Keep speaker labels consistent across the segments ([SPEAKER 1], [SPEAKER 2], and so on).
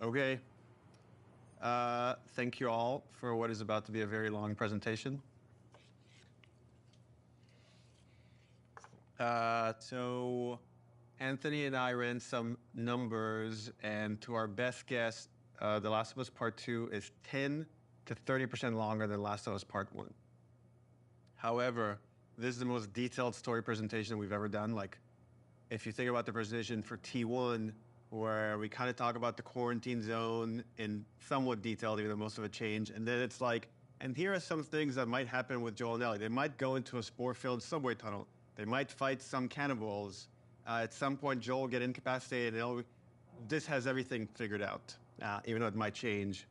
[SPEAKER 1] Okay. Thank you all for what is about to be a very long presentation. So Anthony and I ran some numbers, and to our best guess, The Last of Us Part 2 is 10 to 30% longer than Last of Us Part 1. However, this is the most detailed story presentation we've ever done. Like, if you think about the presentation for T1, where we kind of talk about the quarantine zone in somewhat detail, even though most of it changed. And then it's like, and here are some things that might happen with Joel and Ellie. They might go into a spore-filled subway tunnel. They might fight some cannibals. At some point, Joel will get incapacitated. This has everything figured out, even though it might change.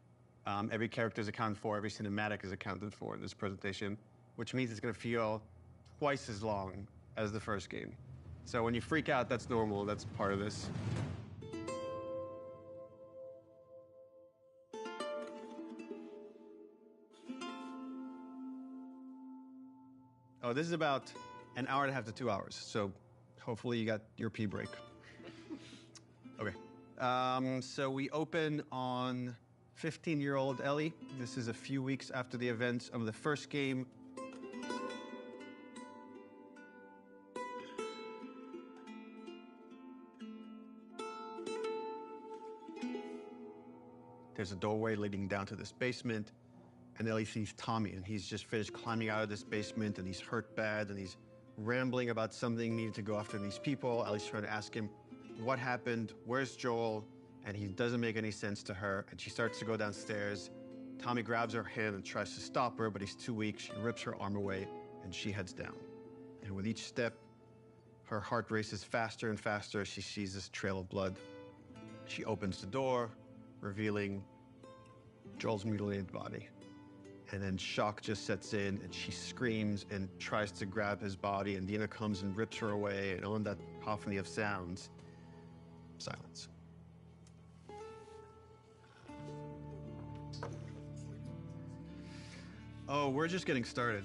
[SPEAKER 1] Every character is accounted for. Every cinematic is accounted for in this presentation, which means it's going to feel twice as long as the first game. So when you freak out, that's normal. That's part of this. Oh, this is about an hour and a half to 2 hours. So hopefully you got your pee break. Okay. So we open on 15-year-old Ellie. This is a few weeks after the events of the first game. There's a doorway leading down to this basement, and Ellie sees Tommy, and he's just finished climbing out of this basement, and he's hurt bad, and he's rambling about something needing to go after these people. Ellie's trying to ask him what happened, where's Joel, and he doesn't make any sense to her, and she starts to go downstairs. Tommy grabs her hand and tries to stop her, but he's too weak. She rips her arm away, and she heads down. And with each step, her heart races faster and faster as she sees this trail of blood. She opens the door, revealing Joel's mutilated body. And then shock just sets in, and she screams and tries to grab his body, and Dina comes and rips her away, and on that cacophony of sounds, silence. Oh, we're just getting started.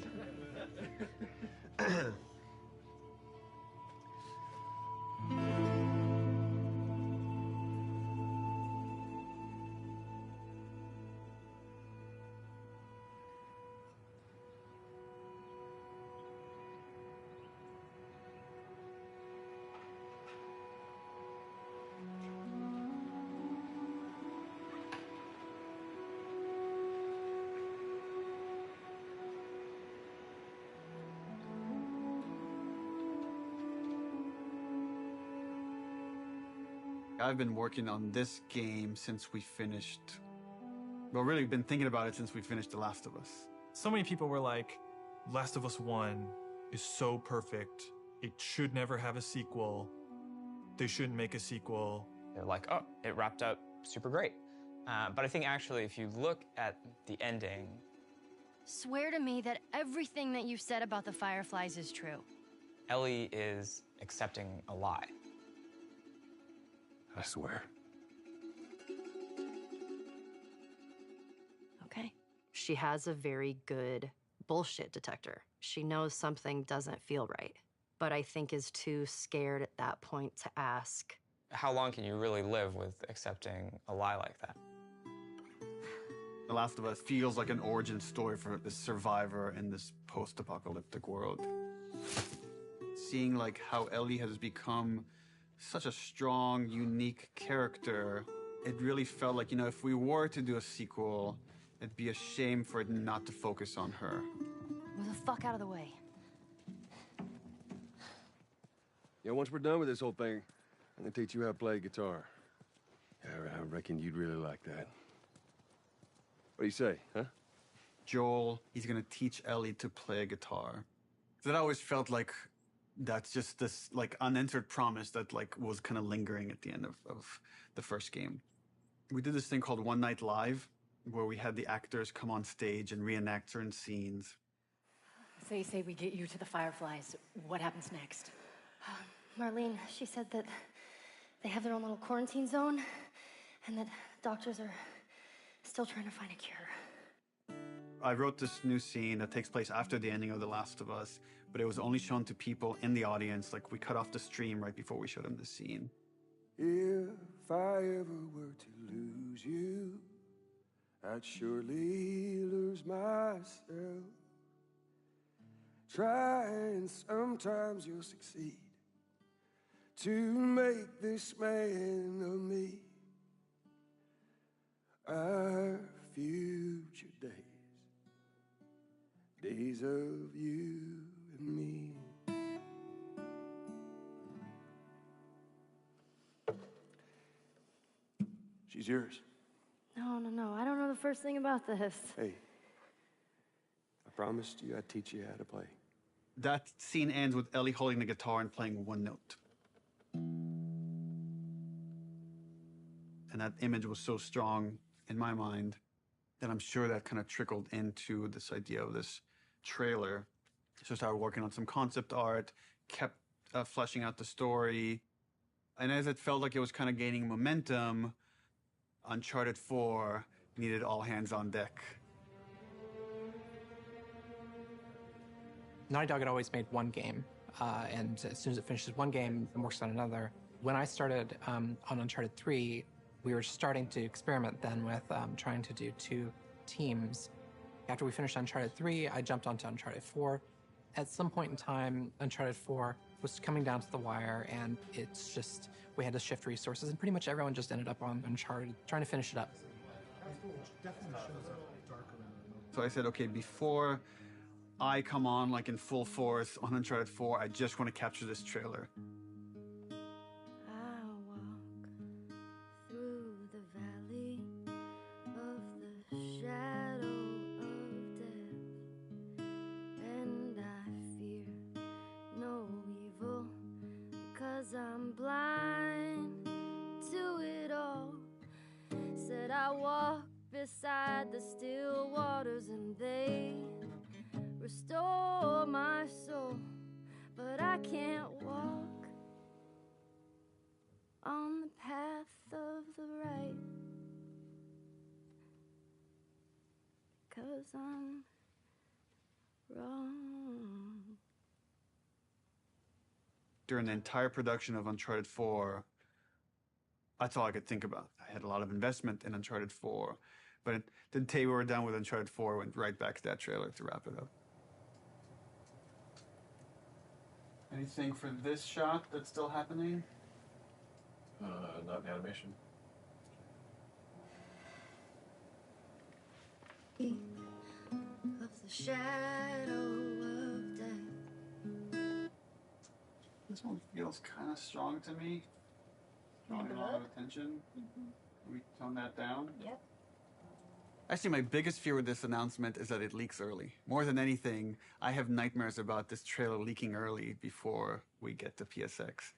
[SPEAKER 1] I've been working on this game since we finished, well, really been thinking about it since we finished The Last of Us.
[SPEAKER 2] So many people were like, Last of Us 1 is so perfect. It should never have a sequel. They shouldn't make a sequel.
[SPEAKER 3] They're like, oh, it wrapped up super great. But I think actually, if you look at the ending...
[SPEAKER 4] Swear to me that everything that you've said about the Fireflies is true.
[SPEAKER 3] Ellie is accepting a lie.
[SPEAKER 5] I swear.
[SPEAKER 4] Okay.
[SPEAKER 6] She has a very good bullshit detector. She knows something doesn't feel right, but I think is too scared at that point to ask.
[SPEAKER 3] How long can you really live with accepting a lie like that?
[SPEAKER 1] The Last of Us feels like an origin story for this survivor in this post-apocalyptic world. Seeing like how Ellie has become such a strong, unique character, it really felt like, you know, if we were to do a sequel, it'd be a shame for it not to focus on her.
[SPEAKER 4] Move the fuck out of the way.
[SPEAKER 5] Yeah, once we're done with this whole thing, I'm gonna teach you how to play guitar. I reckon you'd really like that. What do you say, huh?
[SPEAKER 1] Joel, he's gonna teach Ellie to play guitar. That always felt like that's just this like unanswered promise that like was kind of lingering at the end of the first game. We did this thing called One Night Live, where we had the actors come on stage and reenact certain scenes.
[SPEAKER 7] So you say we get you to the Fireflies. What happens next?
[SPEAKER 4] Marlene, she said that they have their own little quarantine zone, and that doctors are still trying to find a cure.
[SPEAKER 1] I wrote this new scene that takes place after the ending of The Last of Us, but it was only shown to people in the audience. Like, we cut off the stream right before we showed them the scene.
[SPEAKER 5] If I ever were to lose you, I'd surely lose myself. Try and sometimes you'll succeed to make this man of me. Our future days of you and me. She's yours.
[SPEAKER 4] No. I don't know the first thing about this.
[SPEAKER 5] Hey, I promised you I'd teach you how to play.
[SPEAKER 1] That scene ends with Ellie holding the guitar and playing one note. And that image was so strong in my mind that I'm sure that kind of trickled into this idea of this trailer. So I started working on some concept art, kept fleshing out the story. And as it felt like it was kind of gaining momentum, Uncharted 4 needed all hands on deck.
[SPEAKER 8] Naughty Dog had always made one game, and as soon as it finishes one game, it works on another. When I started on Uncharted 3, we were starting to experiment then with trying to do 2 teams. After we finished Uncharted 3, I jumped onto Uncharted 4. At some point in time, Uncharted 4 was coming down to the wire, and it's just, we had to shift resources, and pretty much everyone just ended up on Uncharted, trying to finish it up.
[SPEAKER 1] So I said, okay, before I come on like in full force on Uncharted 4, I just want to capture this trailer.
[SPEAKER 4] I walk through the valley of the shadow of death, and I fear no evil, 'cause I'm blind to it all. Said I walk beside the still waters, and they restore my soul, but I can't walk on the path of the right, 'cause I'm wrong.
[SPEAKER 1] During the entire production of Uncharted 4, that's all I could think about. I had a lot of investment in Uncharted 4, but the day we were done with Uncharted 4, went right back to that trailer to wrap it up. Anything for this shot that's still happening?
[SPEAKER 5] Not in animation.
[SPEAKER 4] Of the shadow of death.
[SPEAKER 1] This one feels kind of strong to me. Drawing a lot of attention. Can we tone that down?
[SPEAKER 7] Yep.
[SPEAKER 1] Actually, my biggest fear with this announcement is that it leaks early. More than anything, I have nightmares about this trailer leaking early before we get to PSX.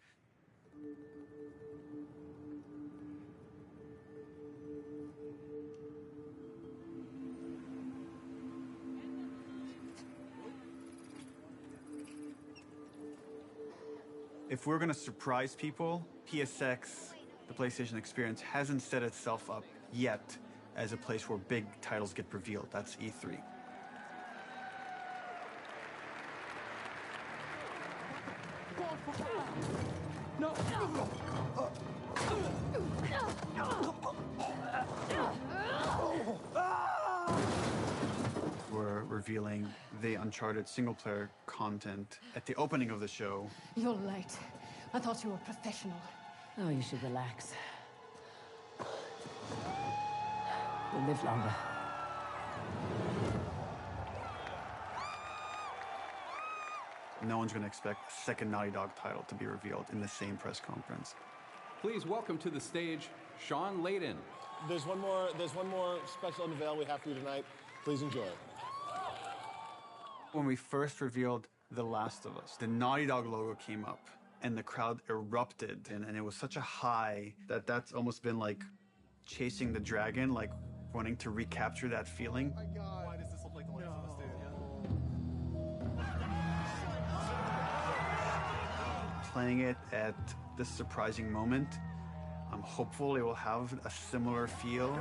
[SPEAKER 1] If we're going to surprise people, PSX, the PlayStation Experience, hasn't set itself up yet as a place where big titles get revealed. That's E3.
[SPEAKER 5] No!
[SPEAKER 1] We're revealing the Uncharted single-player content at the opening of the show.
[SPEAKER 7] You're late. I thought you were professional.
[SPEAKER 9] Oh, you should relax. You'll live longer.
[SPEAKER 1] No one's going to expect a second Naughty Dog title to be revealed in the same press conference.
[SPEAKER 10] Please welcome to the stage, Sean Layden.
[SPEAKER 11] There's one more special unveil we have for you tonight. Please enjoy it.
[SPEAKER 1] When we first revealed The Last of Us, the Naughty Dog logo came up and the crowd erupted, and it was such a high that that's almost been like chasing the dragon, like wanting to recapture that feeling.
[SPEAKER 11] Oh my God. Why does this look like The Last of Us, dude?
[SPEAKER 1] Playing it at this surprising moment, I'm hopeful it will have a similar feel.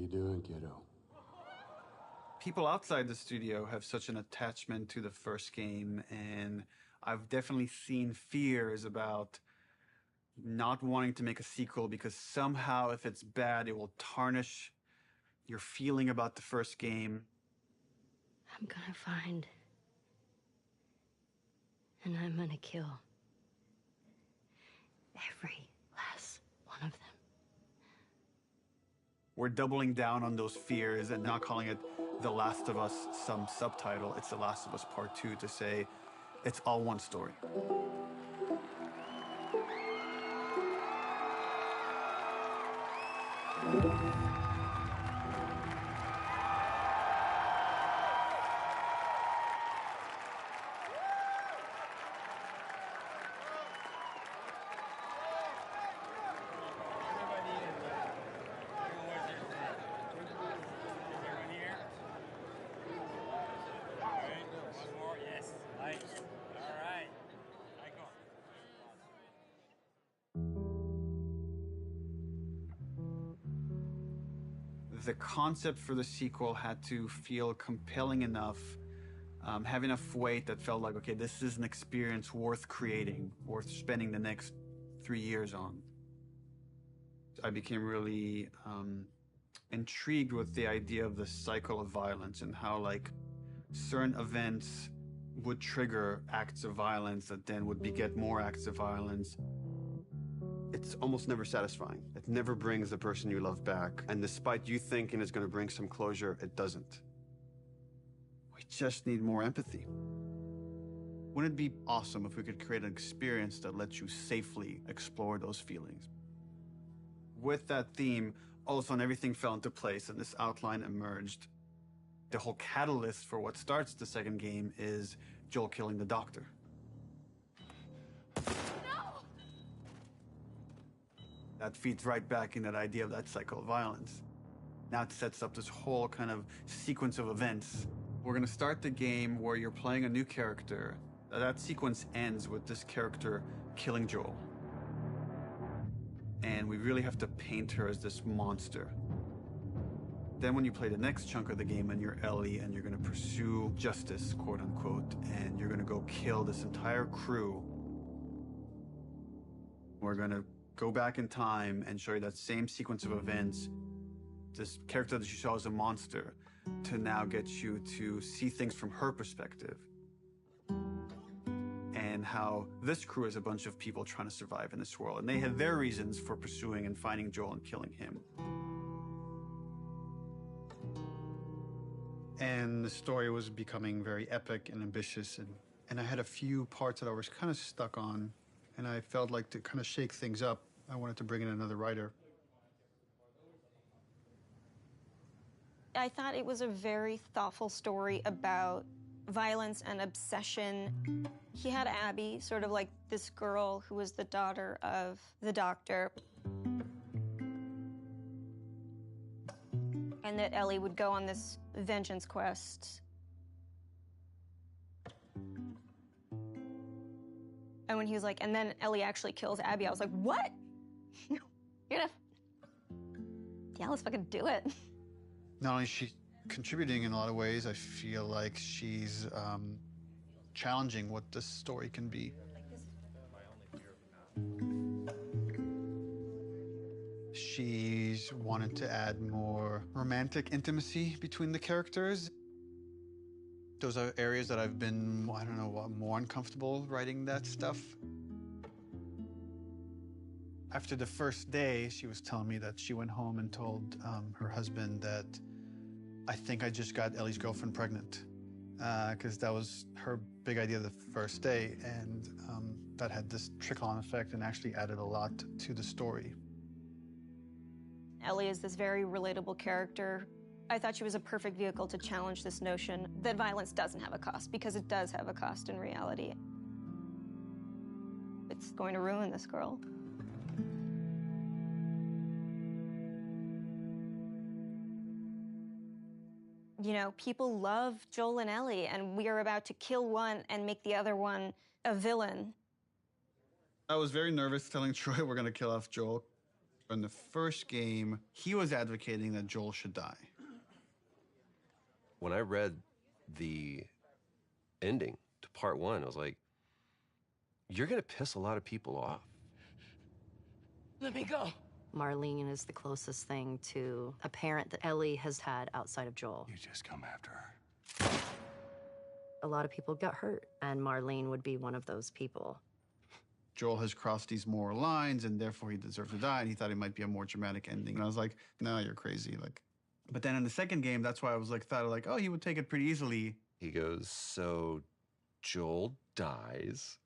[SPEAKER 11] you doing, kiddo?
[SPEAKER 12] People outside the studio have such an attachment to the first game, and I've definitely seen fears about not wanting to make a sequel because somehow if it's bad, it will tarnish your feeling about the first game.
[SPEAKER 4] I'm gonna find. And I'm gonna kill. Every last one of them.
[SPEAKER 12] We're doubling down on those fears and not calling it The Last of Us some subtitle. It's The Last of Us Part 2 to say it's all one story. The concept for the sequel had to feel compelling enough, have enough weight that felt like, okay, this is an experience worth creating, worth spending the next 3 years on. I became really intrigued with the idea of the cycle of violence and how, like, certain events would trigger acts of violence that then would beget more acts of violence.
[SPEAKER 5] It's almost never satisfying. It never brings the person you love back. And despite you thinking it's going to bring some closure, it doesn't.
[SPEAKER 12] We just need more empathy. Wouldn't it be awesome if we could create an experience that lets you safely explore those feelings? With that theme, all of a sudden everything fell into place and this outline emerged. The whole catalyst for what starts the second game is Joel killing the doctor. That feeds right back in that idea of that cycle of violence. Now it sets up this whole kind of sequence of events. We're gonna start the game where you're playing a new character. That sequence ends with this character killing Joel. And we really have to paint her as this monster. Then when you play the next chunk of the game and you're Ellie and you're gonna pursue justice, quote unquote, and you're gonna go kill this entire crew, we're gonna go back in time and show you that same sequence of events, this character that you saw as a monster, to now get you to see things from her perspective. And how this crew is a bunch of people trying to survive in this world. And they have their reasons for pursuing and finding Joel and killing him. And the story was becoming very epic and ambitious. And I had a few parts that I was kind of stuck on. And I felt like to kind of shake things up, I wanted to bring in another writer.
[SPEAKER 13] I thought it was a very thoughtful story about violence and obsession. He had Abby, sort of like this girl who was the daughter of the doctor. And that Ellie would go on this vengeance quest. And when he was like, and then Ellie actually kills Abby, I was like, what? You're gonna... Yeah, let's fucking do it.
[SPEAKER 12] Not only is she contributing in a lot of ways, I feel like she's challenging what this story can be. She's wanted to add more romantic intimacy between the characters. Those are areas that I've been, I don't know, more uncomfortable writing that stuff. After the first day, she was telling me that she went home and told her husband that, I think I just got Ellie's girlfriend pregnant. Because that was her big idea the first day, and that had this trickle-on effect and actually added a lot to the story.
[SPEAKER 13] Ellie is this very relatable character. I thought she was a perfect vehicle to challenge this notion that violence doesn't have a cost, because it does have a cost in reality. It's going to ruin this girl. You know, people love Joel and Ellie, and we are about to kill one and make the other one a villain.
[SPEAKER 12] I was very nervous telling Troy we're going to kill off Joel. In the first game, he was advocating that Joel should die.
[SPEAKER 5] When I read the ending to part 1, I was like, you're gonna piss a lot of people off.
[SPEAKER 9] Let me go.
[SPEAKER 6] Marlene is the closest thing to a parent that Ellie has had outside of Joel.
[SPEAKER 5] You just come after her.
[SPEAKER 6] A lot of people got hurt, and Marlene would be one of those people.
[SPEAKER 12] Joel has crossed these moral lines, and therefore he deserves to die, and he thought it might be a more dramatic ending. And I was like, no, you're crazy. Like, but then in the second game, that's why I was like, thought like, oh, he would take it pretty easily.
[SPEAKER 5] He goes, so Joel dies.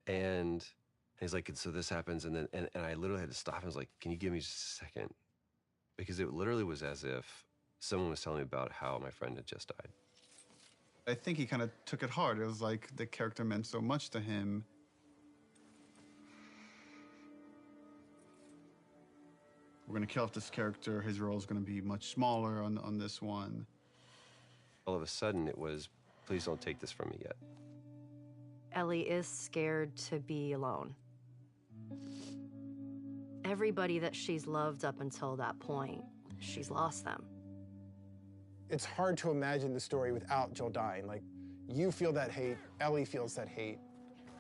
[SPEAKER 5] And he's like, so this happens, and then and I literally had to stop. I was like, can you give me just a second? Because it literally was as if someone was telling me about how my friend had just died.
[SPEAKER 12] I think he kind of took it hard. It was like the character meant so much to him. We're gonna kill off this character. His role is gonna be much smaller on this one.
[SPEAKER 5] All of a sudden, it was, please don't take this from me yet.
[SPEAKER 6] Ellie is scared to be alone. Everybody that she's loved up until that point, she's lost them.
[SPEAKER 11] It's hard to imagine the story without Joel dying. Like, you feel that hate, Ellie feels that hate.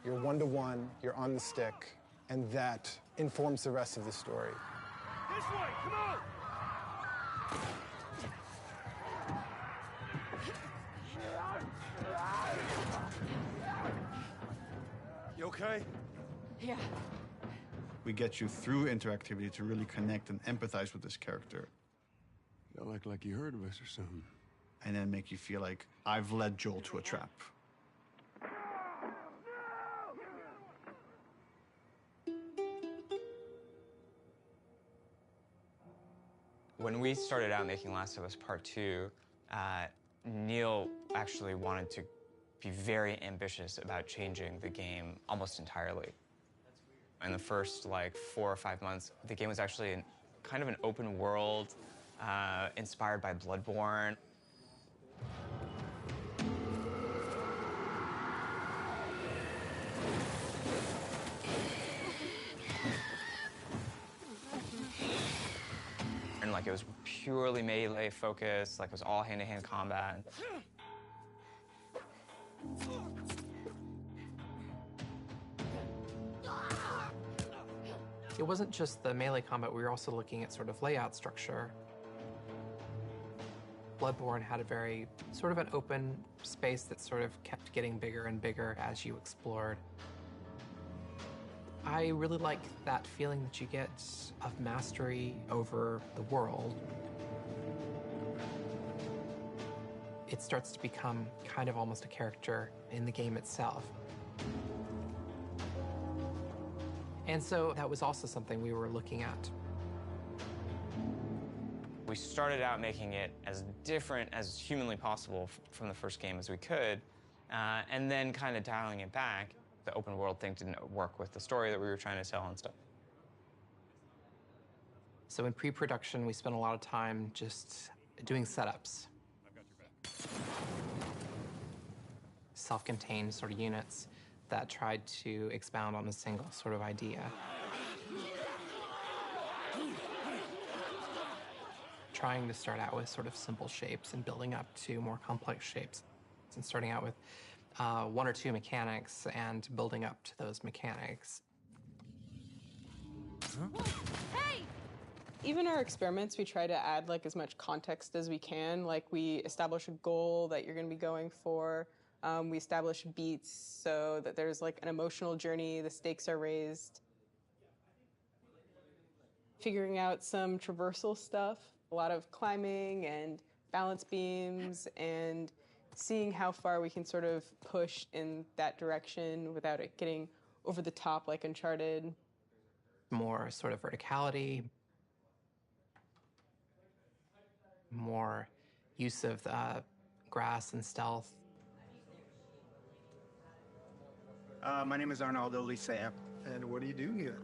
[SPEAKER 11] You're one-to-one, you're on the stick, and that informs the rest of the story.
[SPEAKER 14] This way, come on!
[SPEAKER 11] You okay?
[SPEAKER 7] Yeah.
[SPEAKER 12] We get you through interactivity to really connect and empathize with this character.
[SPEAKER 5] Y'all act like you heard of us or something.
[SPEAKER 12] And then make you feel like, I've led Joel to a trap.
[SPEAKER 3] When we started out making Last of Us Part 2, Neil actually wanted to be very ambitious about changing the game almost entirely. In the first, 4 or 5 months, the game was actually kind of an open world, inspired by Bloodborne. And it was purely melee focused, it was all hand-to-hand combat.
[SPEAKER 8] It wasn't just the melee combat, we were also looking at sort of layout structure. Bloodborne had a very sort of an open space that sort of kept getting bigger and bigger as you explored. I really like that feeling that you get of mastery over the world. It starts to become kind of almost a character in the game itself. And so that was also something we were looking at.
[SPEAKER 3] We started out making it as different as humanly possible from the first game as we could, and then kind of dialing it back. The open world thing didn't work with the story that we were trying to tell and stuff.
[SPEAKER 8] So in pre-production, we spent a lot of time just doing setups. Self-contained sort of units that tried to expound on a single sort of idea. Trying to start out with sort of simple shapes and building up to more complex shapes. And starting out with 1 or 2 mechanics and building up to those mechanics.
[SPEAKER 15] Hey! Even our experiments, we try to add as much context as we can. We establish a goal that you're going to be going for. We establish beats so that there's an emotional journey, the stakes are raised. Figuring out some traversal stuff, a lot of climbing and balance beams and seeing how far we can sort of push in that direction without it getting over the top like Uncharted.
[SPEAKER 8] More sort of verticality, more use of grass and stealth.
[SPEAKER 16] My name is Arnaldo Lisea. And what do you do here?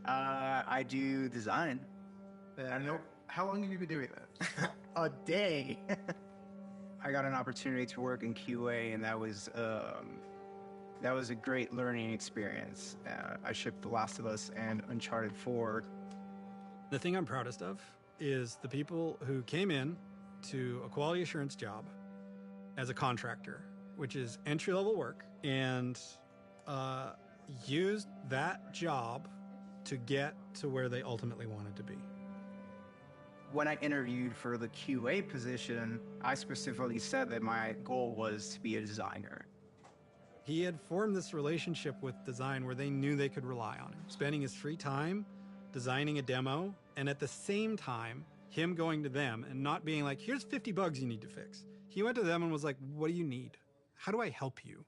[SPEAKER 16] I do design. And how long have you been doing that? A day. I got an opportunity to work in QA, and that was That was a great learning experience. I shipped The Last of Us and Uncharted 4.
[SPEAKER 17] The thing I'm proudest of is the people who came in to a quality assurance job as a contractor, which is entry-level work, and used that job to get to where they ultimately wanted to be.
[SPEAKER 16] When I interviewed for the QA position, I specifically said that my goal was to be a designer.
[SPEAKER 17] He had formed this relationship with design where they knew they could rely on him, spending his free time designing a demo, and at the same time, him going to them and not being like, here's 50 bugs you need to fix. He went to them and was like, what do you need? How do I help you?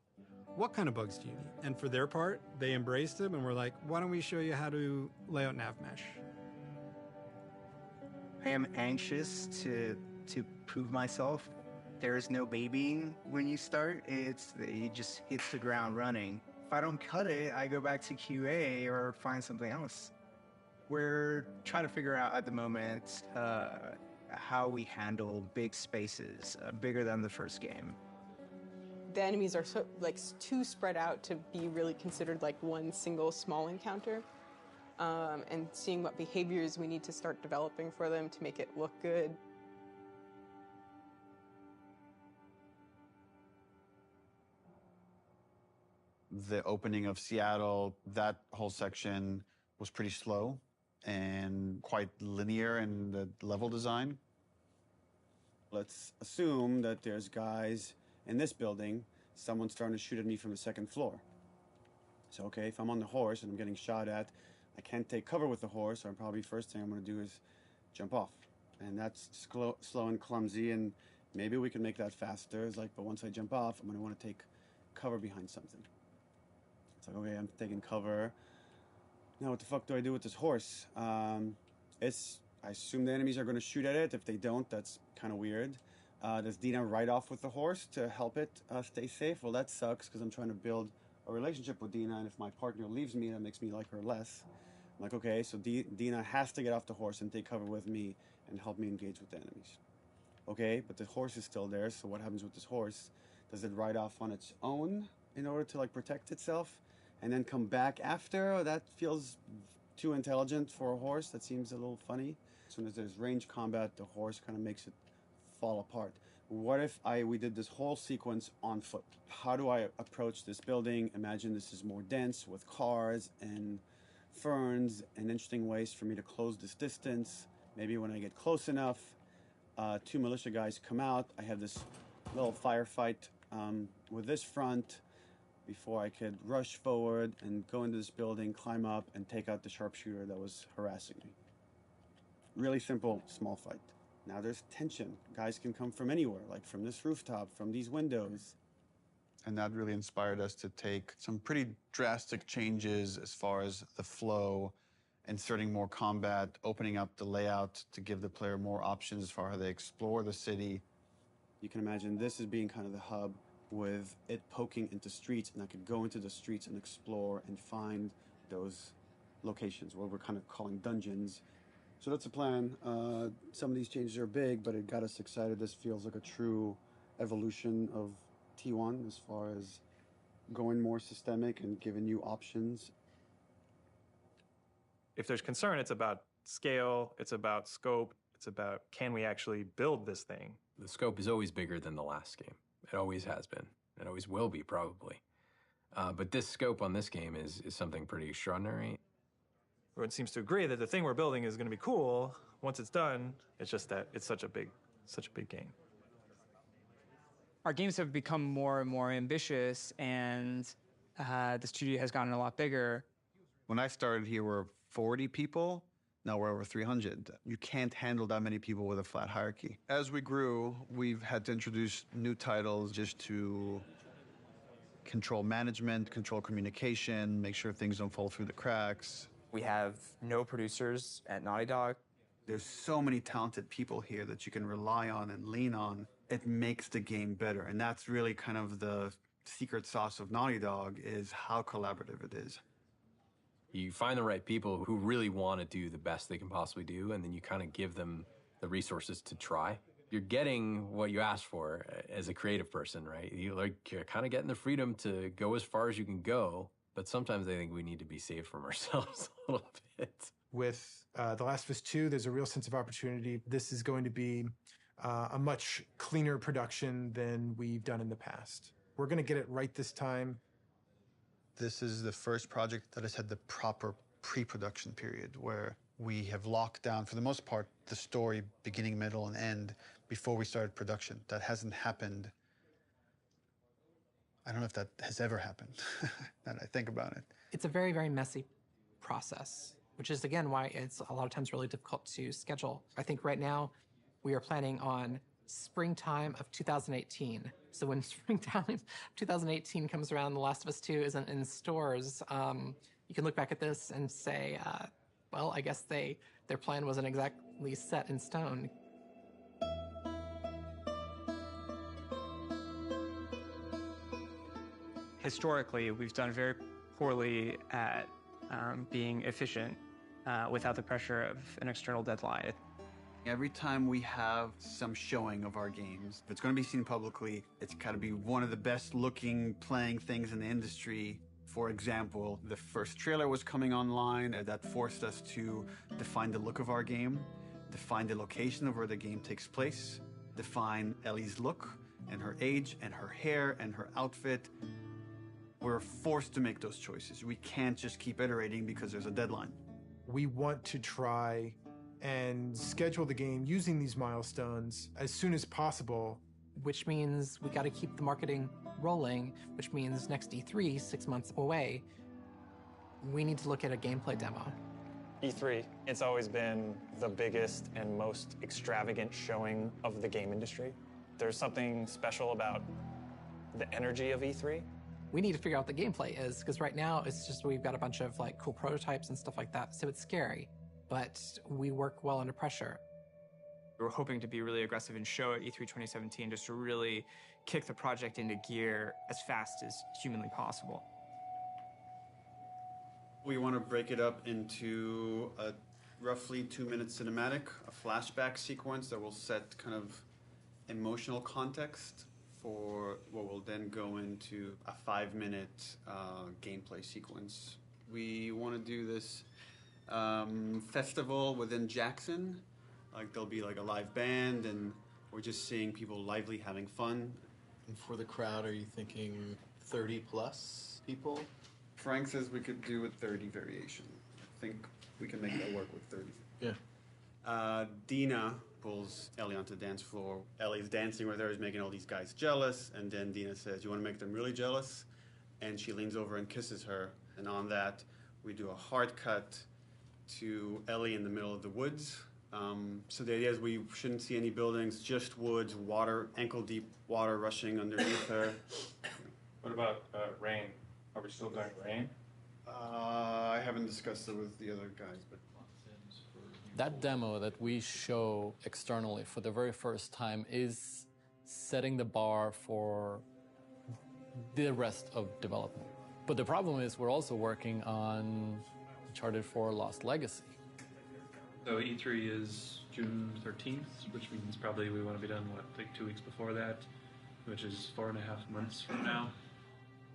[SPEAKER 17] What kind of bugs do you need? And for their part, they embraced him and were like, why don't we show you how to lay out nav mesh?
[SPEAKER 16] I am anxious to prove myself. There is no babying when you start. It just hits the ground running. If I don't cut it, I go back to QA or find something else. We're trying to figure out at the moment how we handle big spaces, bigger than the first game.
[SPEAKER 15] The enemies are so, too spread out to be really considered like one single small encounter. And seeing what behaviors we need to start developing for them to make it look good.
[SPEAKER 12] The opening of Seattle, that whole section was pretty slow and quite linear in the level design. Let's assume that there's guys in this building, someone's starting to shoot at me from the second floor. So, okay, if I'm on the horse and I'm getting shot at, I can't take cover with the horse, so probably first thing I'm going to do is jump off. And that's slow and clumsy, and maybe we can make that faster. It's like, but once I jump off, I'm going to want to take cover behind something. It's like, okay, I'm taking cover. Now what the fuck do I do with this horse? I assume the enemies are going to shoot at it. If they don't, that's kind of weird. Does Dina ride off with the horse to help it stay safe? Well, that sucks because I'm trying to build a relationship with Dina, and if my partner leaves me, that makes me like her less. I'm like, okay, so Dina has to get off the horse and take cover with me and help me engage with the enemies. Okay, but the horse is still there, so what happens with this horse? Does it ride off on its own in order to protect itself and then come back after? Oh, that feels too intelligent for a horse. That seems a little funny. As soon as there's range combat, the horse kind of makes it fall apart. What if we did this whole sequence on foot? How do I approach this building? Imagine this is more dense with cars and ferns and interesting ways for me to close this distance. Maybe when I get close enough, 2 militia guys come out. I have this little firefight with this front before I could rush forward and go into this building, climb up, and take out the sharpshooter that was harassing me. Really simple, small fight. Now there's tension. Guys can come from anywhere, like from this rooftop, from these windows. And that really inspired us to take some pretty drastic changes as far as the flow, inserting more combat, opening up the layout to give the player more options as far as they explore the city. You can imagine this as being kind of the hub with it poking into streets, and I could go into the streets and explore and find those locations, what we're kind of calling dungeons. So that's the plan. Some of these changes are big, but it got us excited. This feels like a true evolution of T1 as far as going more systemic and giving you options.
[SPEAKER 2] If there's concern, it's about scale, it's about scope, it's about can we actually build this thing?
[SPEAKER 18] The scope is always bigger than the last game. It always has been. It always will be, probably. But this scope on this game is something pretty extraordinary.
[SPEAKER 2] Everyone seems to agree that the thing we're building is going to be cool. Once it's done, it's just that it's such a big game.
[SPEAKER 19] Our games have become more and more ambitious, and the studio has gotten a lot bigger.
[SPEAKER 12] When I started here, we were 40 people. Now we're over 300. You can't handle that many people with a flat hierarchy. As we grew, we've had to introduce new titles just to control management, control communication, make sure things don't fall through the cracks.
[SPEAKER 3] We have no producers at Naughty Dog.
[SPEAKER 12] There's so many talented people here that you can rely on and lean on. It makes the game better. And that's really kind of the secret sauce of Naughty Dog, is how collaborative it is.
[SPEAKER 18] You find the right people who really want to do the best they can possibly do, and then you kind of give them the resources to try. You're getting what you asked for as a creative person, right? You're kind of getting the freedom to go as far as you can go, but sometimes I think we need to be saved from ourselves a little bit.
[SPEAKER 11] With The Last of Us 2, there's a real sense of opportunity. This is going to be a much cleaner production than we've done in the past. We're going to get it right this time.
[SPEAKER 12] This is the first project that has had the proper pre-production period where we have locked down, for the most part, the story beginning, middle, and end before we started production. That hasn't happened. I don't know if that has ever happened, now that I think about it.
[SPEAKER 8] It's a very, very messy process, which is, again, why it's a lot of times really difficult to schedule. I think right now we are planning on springtime of 2018. So when springtime 2018 comes around, The Last of Us 2 isn't in stores, you can look back at this and say, well, I guess their plan wasn't exactly set in stone.
[SPEAKER 19] Historically, we've done very poorly at being efficient without the pressure of an external deadline.
[SPEAKER 12] Every time we have some showing of our games, if it's going to be seen publicly, it's got to be one of the best looking playing things in the industry. For example, the first trailer was coming online, and that forced us to define the look of our game, define the location of where the game takes place, define Ellie's look and her age and her hair and her outfit. We're forced to make those choices. We can't just keep iterating because there's a deadline.
[SPEAKER 11] We want to try and schedule the game using these milestones as soon as possible.
[SPEAKER 8] Which means we got to keep the marketing rolling, which means next E3, 6 months away, we need to look at a gameplay demo.
[SPEAKER 20] E3, it's always been the biggest and most extravagant showing of the game industry. There's something special about the energy of E3.
[SPEAKER 8] We need to figure out what the gameplay is, because right now it's just we've got a bunch of like cool prototypes and stuff like that, so it's scary, but we work well under pressure.
[SPEAKER 19] We're hoping to be really aggressive and show at E3 2017 just to really kick the project into gear as fast as humanly possible.
[SPEAKER 12] We want to break it up into a roughly 2-minute cinematic, a flashback sequence that will set kind of emotional context for what will then go into a 5-minute gameplay sequence. We want to do this festival within Jackson. Like there'll be like a live band, and we're just seeing people lively having fun.
[SPEAKER 21] And for the crowd, are you thinking 30 plus people?
[SPEAKER 12] Frank says we could do a 30 variation. I think we can make that work with 30.
[SPEAKER 21] Yeah.
[SPEAKER 12] Dina pulls Ellie onto the dance floor. Ellie's dancing with her, is making all these guys jealous, and then Dina says, "You want to make them really jealous?" And she leans over and kisses her, and on that, we do a hard cut to Ellie in the middle of the woods. So the idea is we shouldn't see any buildings, just woods, water, ankle-deep water rushing underneath her.
[SPEAKER 22] What about rain? Are we still doing rain?
[SPEAKER 12] I haven't discussed it with the other guys, but...
[SPEAKER 21] That demo that we show externally for the very first time is setting the bar for the rest of development. But the problem is we're also working on Uncharted 4 Lost Legacy.
[SPEAKER 22] So E3 is June 13th, which means probably we want to be done, what, like 2 weeks before that, which is 4.5 months from now.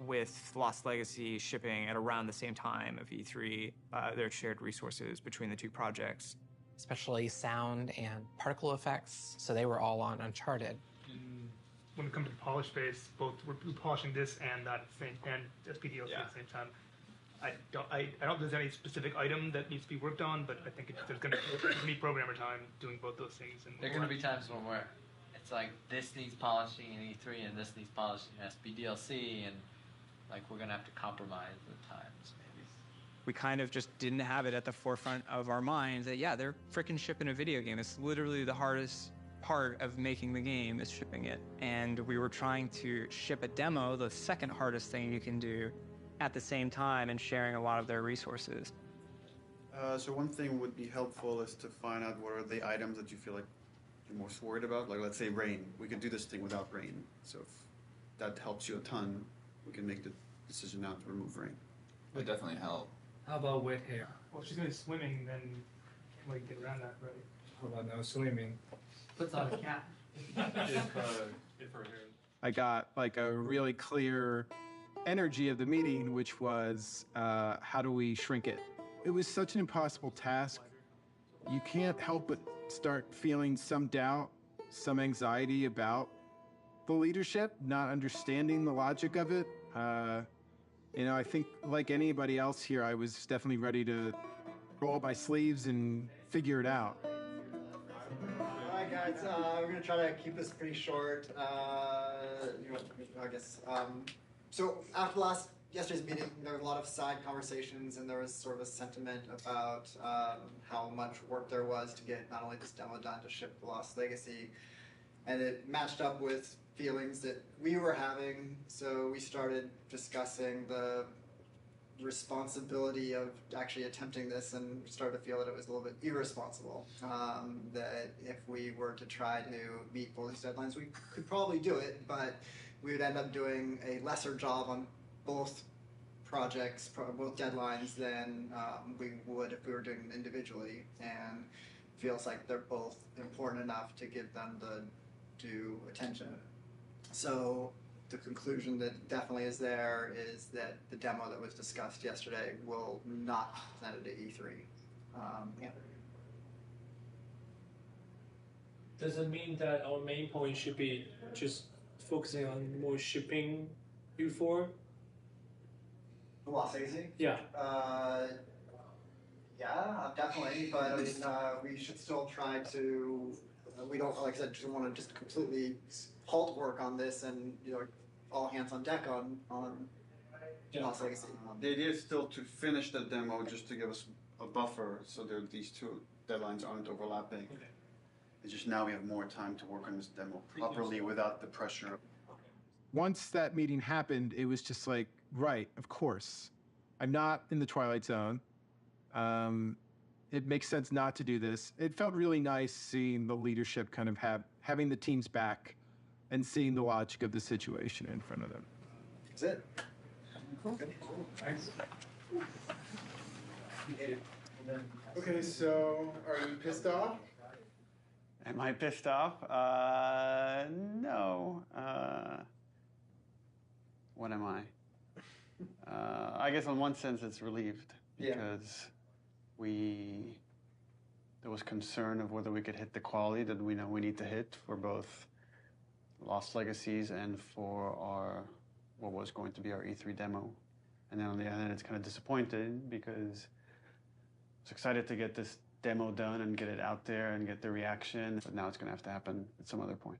[SPEAKER 19] With Lost Legacy shipping at around the same time of E3, there are shared resources between the two projects.
[SPEAKER 8] Especially sound and particle effects, so they were all on Uncharted.
[SPEAKER 23] When it comes to the polish phase, both we're polishing this and that and SPDLC at the same time. I don't think there's any specific item that needs to be worked on, but I think there's going to be programmer time doing both those things. And
[SPEAKER 24] there are going to be times when it's like this needs polishing in E3 and this needs polishing in SPDLC, and like we're going to have to compromise at times maybe.
[SPEAKER 19] We kind of just didn't have it at the forefront of our minds that, yeah, they're frickin' shipping a video game. It's literally the hardest part of making the game is shipping it. And we were trying to ship a demo, the second hardest thing you can do, at the same time, and sharing a lot of their resources.
[SPEAKER 12] So one thing would be helpful is to find out what are the items that you feel like you're most worried about. Like, let's say rain. We could do this thing without rain. So if that helps you a ton, we can make the decision now to remove rain.
[SPEAKER 22] It would definitely help.
[SPEAKER 23] How about wet hair? Well, if she's going to be swimming, then can't really get around that, right?
[SPEAKER 22] What about no swimming?
[SPEAKER 24] Puts on a cap.
[SPEAKER 11] I got like a really clear energy of the meeting, which was how do we shrink it? It was such an impossible task. You can't help but start feeling some doubt, some anxiety about the leadership, not understanding the logic of it. You know, I think like anybody else here, I was definitely ready to roll up my sleeves and figure it out.
[SPEAKER 1] All right, guys, we're gonna try to keep this pretty short. I guess. So after yesterday's meeting, there were a lot of side conversations, and there was sort of a sentiment about how much work there was to get not only this demo done to ship the Lost Legacy, and it matched up with feelings that we were having. So we started discussing the responsibility of actually attempting this, and started to feel that it was a little bit irresponsible. That if we were to try to meet both these deadlines, we could probably do it, but we would end up doing a lesser job on both projects, both deadlines, than we would if we were doing them individually. And feels like they're both important enough to give them the due attention. So the conclusion that definitely is there is that the demo that was discussed yesterday will not be presented at E3.
[SPEAKER 4] Does it mean that our main point should be just focusing on more shipping U4?
[SPEAKER 1] Lost Legacy?
[SPEAKER 4] Yeah.
[SPEAKER 1] Yeah, definitely. But I mean, we should still try to. We don't, like I said, just want to just completely halt work on this, and all hands on deck on Lost Legacy.
[SPEAKER 12] The idea is still to finish the demo, just to give us a buffer, so that these two deadlines aren't overlapping. Okay. It's just now we have more time to work on this demo properly without the pressure.
[SPEAKER 11] Once that meeting happened, it was just like, right, of course. I'm not in the Twilight Zone. It makes sense not to do this. It felt really nice seeing the leadership kind of having the team's back and seeing the logic of the situation in front of them.
[SPEAKER 1] That's it.
[SPEAKER 4] Cool. Thanks.
[SPEAKER 12] Okay, so are you pissed off? Am I pissed off? No. What am I? I guess in one sense it's relieved, because there was concern of whether we could hit the quality that we know we need to hit for both Lost Legacies and for what was going to be our E3 demo. And then on the other hand, it's kind of disappointed, because I was excited to get this demo done and get it out there and get the reaction, but now it's going to have to happen at some other point.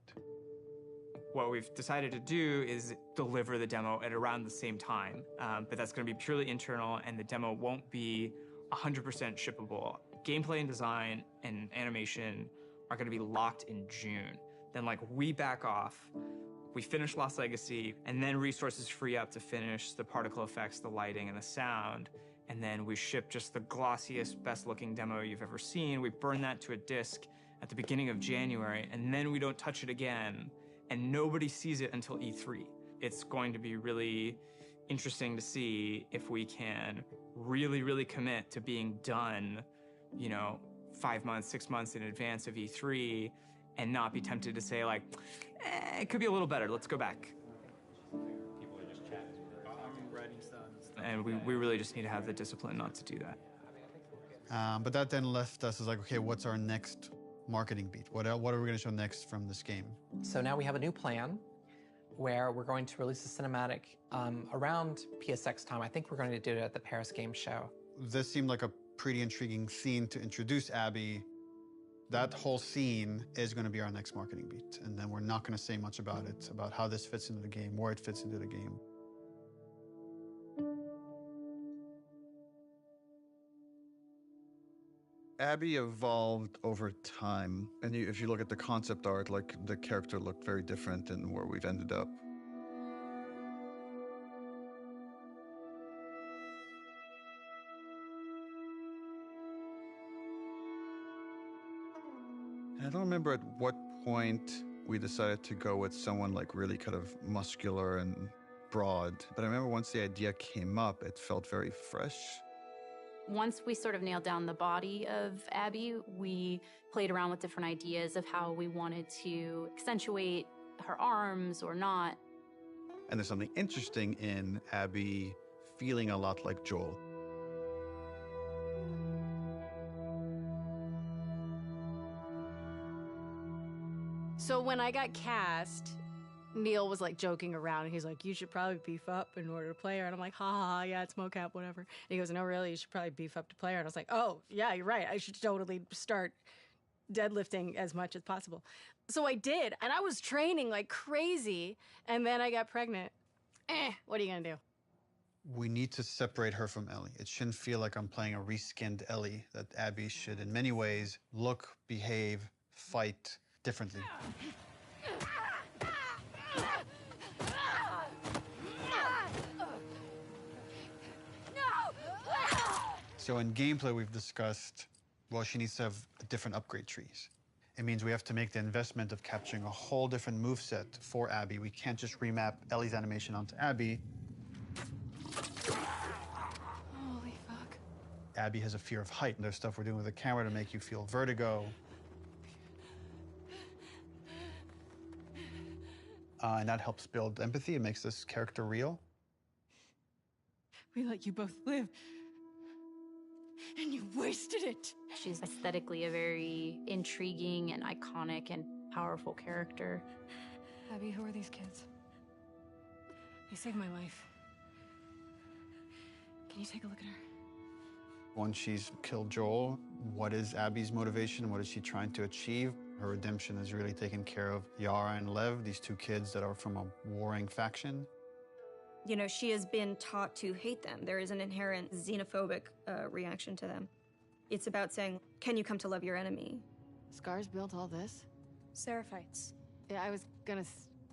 [SPEAKER 3] What we've decided to do is deliver the demo at around the same time, but that's going to be purely internal, and the demo won't be 100% shippable. Gameplay and design and animation are going to be locked in June. Then we back off, we finish Lost Legacy, and then resources free up to finish the particle effects, the lighting, and the sound. And then we ship just the glossiest, best-looking demo you've ever seen. We burn that to a disc at the beginning of January, and then we don't touch it again, and nobody sees it until E3. It's going to be really interesting to see if we can really, really commit to being done, 5 months, 6 months in advance of E3, and not be tempted to say it could be a little better, let's go back.
[SPEAKER 22] People are just chatting. I'm writing stuff.
[SPEAKER 3] And we really just need to have the discipline not to do that.
[SPEAKER 12] But that then left us as okay, what's our next marketing beat? What are we going to show next from this game?
[SPEAKER 8] So now we have a new plan where we're going to release a cinematic around PSX time. I think we're going to do it at the Paris Game Show.
[SPEAKER 12] This seemed like a pretty intriguing scene to introduce Abby. That whole scene is going to be our next marketing beat. And then we're not going to say much about it, about how this fits into the game, where it fits into the game. Abby evolved over time. And if you look at the concept art, the character looked very different than where we've ended up. I don't remember at what point we decided to go with someone really kind of muscular and broad. But I remember once the idea came up, it felt very fresh.
[SPEAKER 6] Once we sort of nailed down the body of Abby, we played around with different ideas of how we wanted to accentuate her arms or not.
[SPEAKER 12] And there's something interesting in Abby feeling a lot like Joel.
[SPEAKER 9] So when I got cast, Neil was like joking around. He's like, you should probably beef up in order to play her. And I'm like, ha ha, ha, yeah, it's mocap, whatever. And he goes, no, really, you should probably beef up to play her. And I was like, oh, yeah, you're right. I should totally start deadlifting as much as possible. So I did, and I was training like crazy. And then I got pregnant. What are you gonna do?
[SPEAKER 12] We need to separate her from Ellie. It shouldn't feel like I'm playing a reskinned Ellie, that Abby should, in many ways, look, behave, fight differently. So in gameplay, we've discussed, well, she needs to have different upgrade trees. It means we have to make the investment of capturing a whole different moveset for Abby. We can't just remap Ellie's animation onto Abby.
[SPEAKER 9] Holy fuck.
[SPEAKER 12] Abby has a fear of height, and there's stuff we're doing with the camera to make you feel vertigo. And that helps build empathy. It makes this character real.
[SPEAKER 9] We let you both live. And you wasted it.
[SPEAKER 6] She's aesthetically a very intriguing and iconic and powerful character.
[SPEAKER 9] Abby, who are these kids? They saved my life. Can you take a look at her?
[SPEAKER 12] Once she's killed Joel, what is Abby's motivation? What is she trying to achieve? Her redemption is really taking care of Yara and Lev, these two kids that are from a warring faction.
[SPEAKER 10] You know, she has been taught to hate them. There is an inherent xenophobic reaction to them. It's about saying, can you come to love your enemy?
[SPEAKER 9] Scars built all this?
[SPEAKER 10] Seraphites.
[SPEAKER 9] Yeah, I was gonna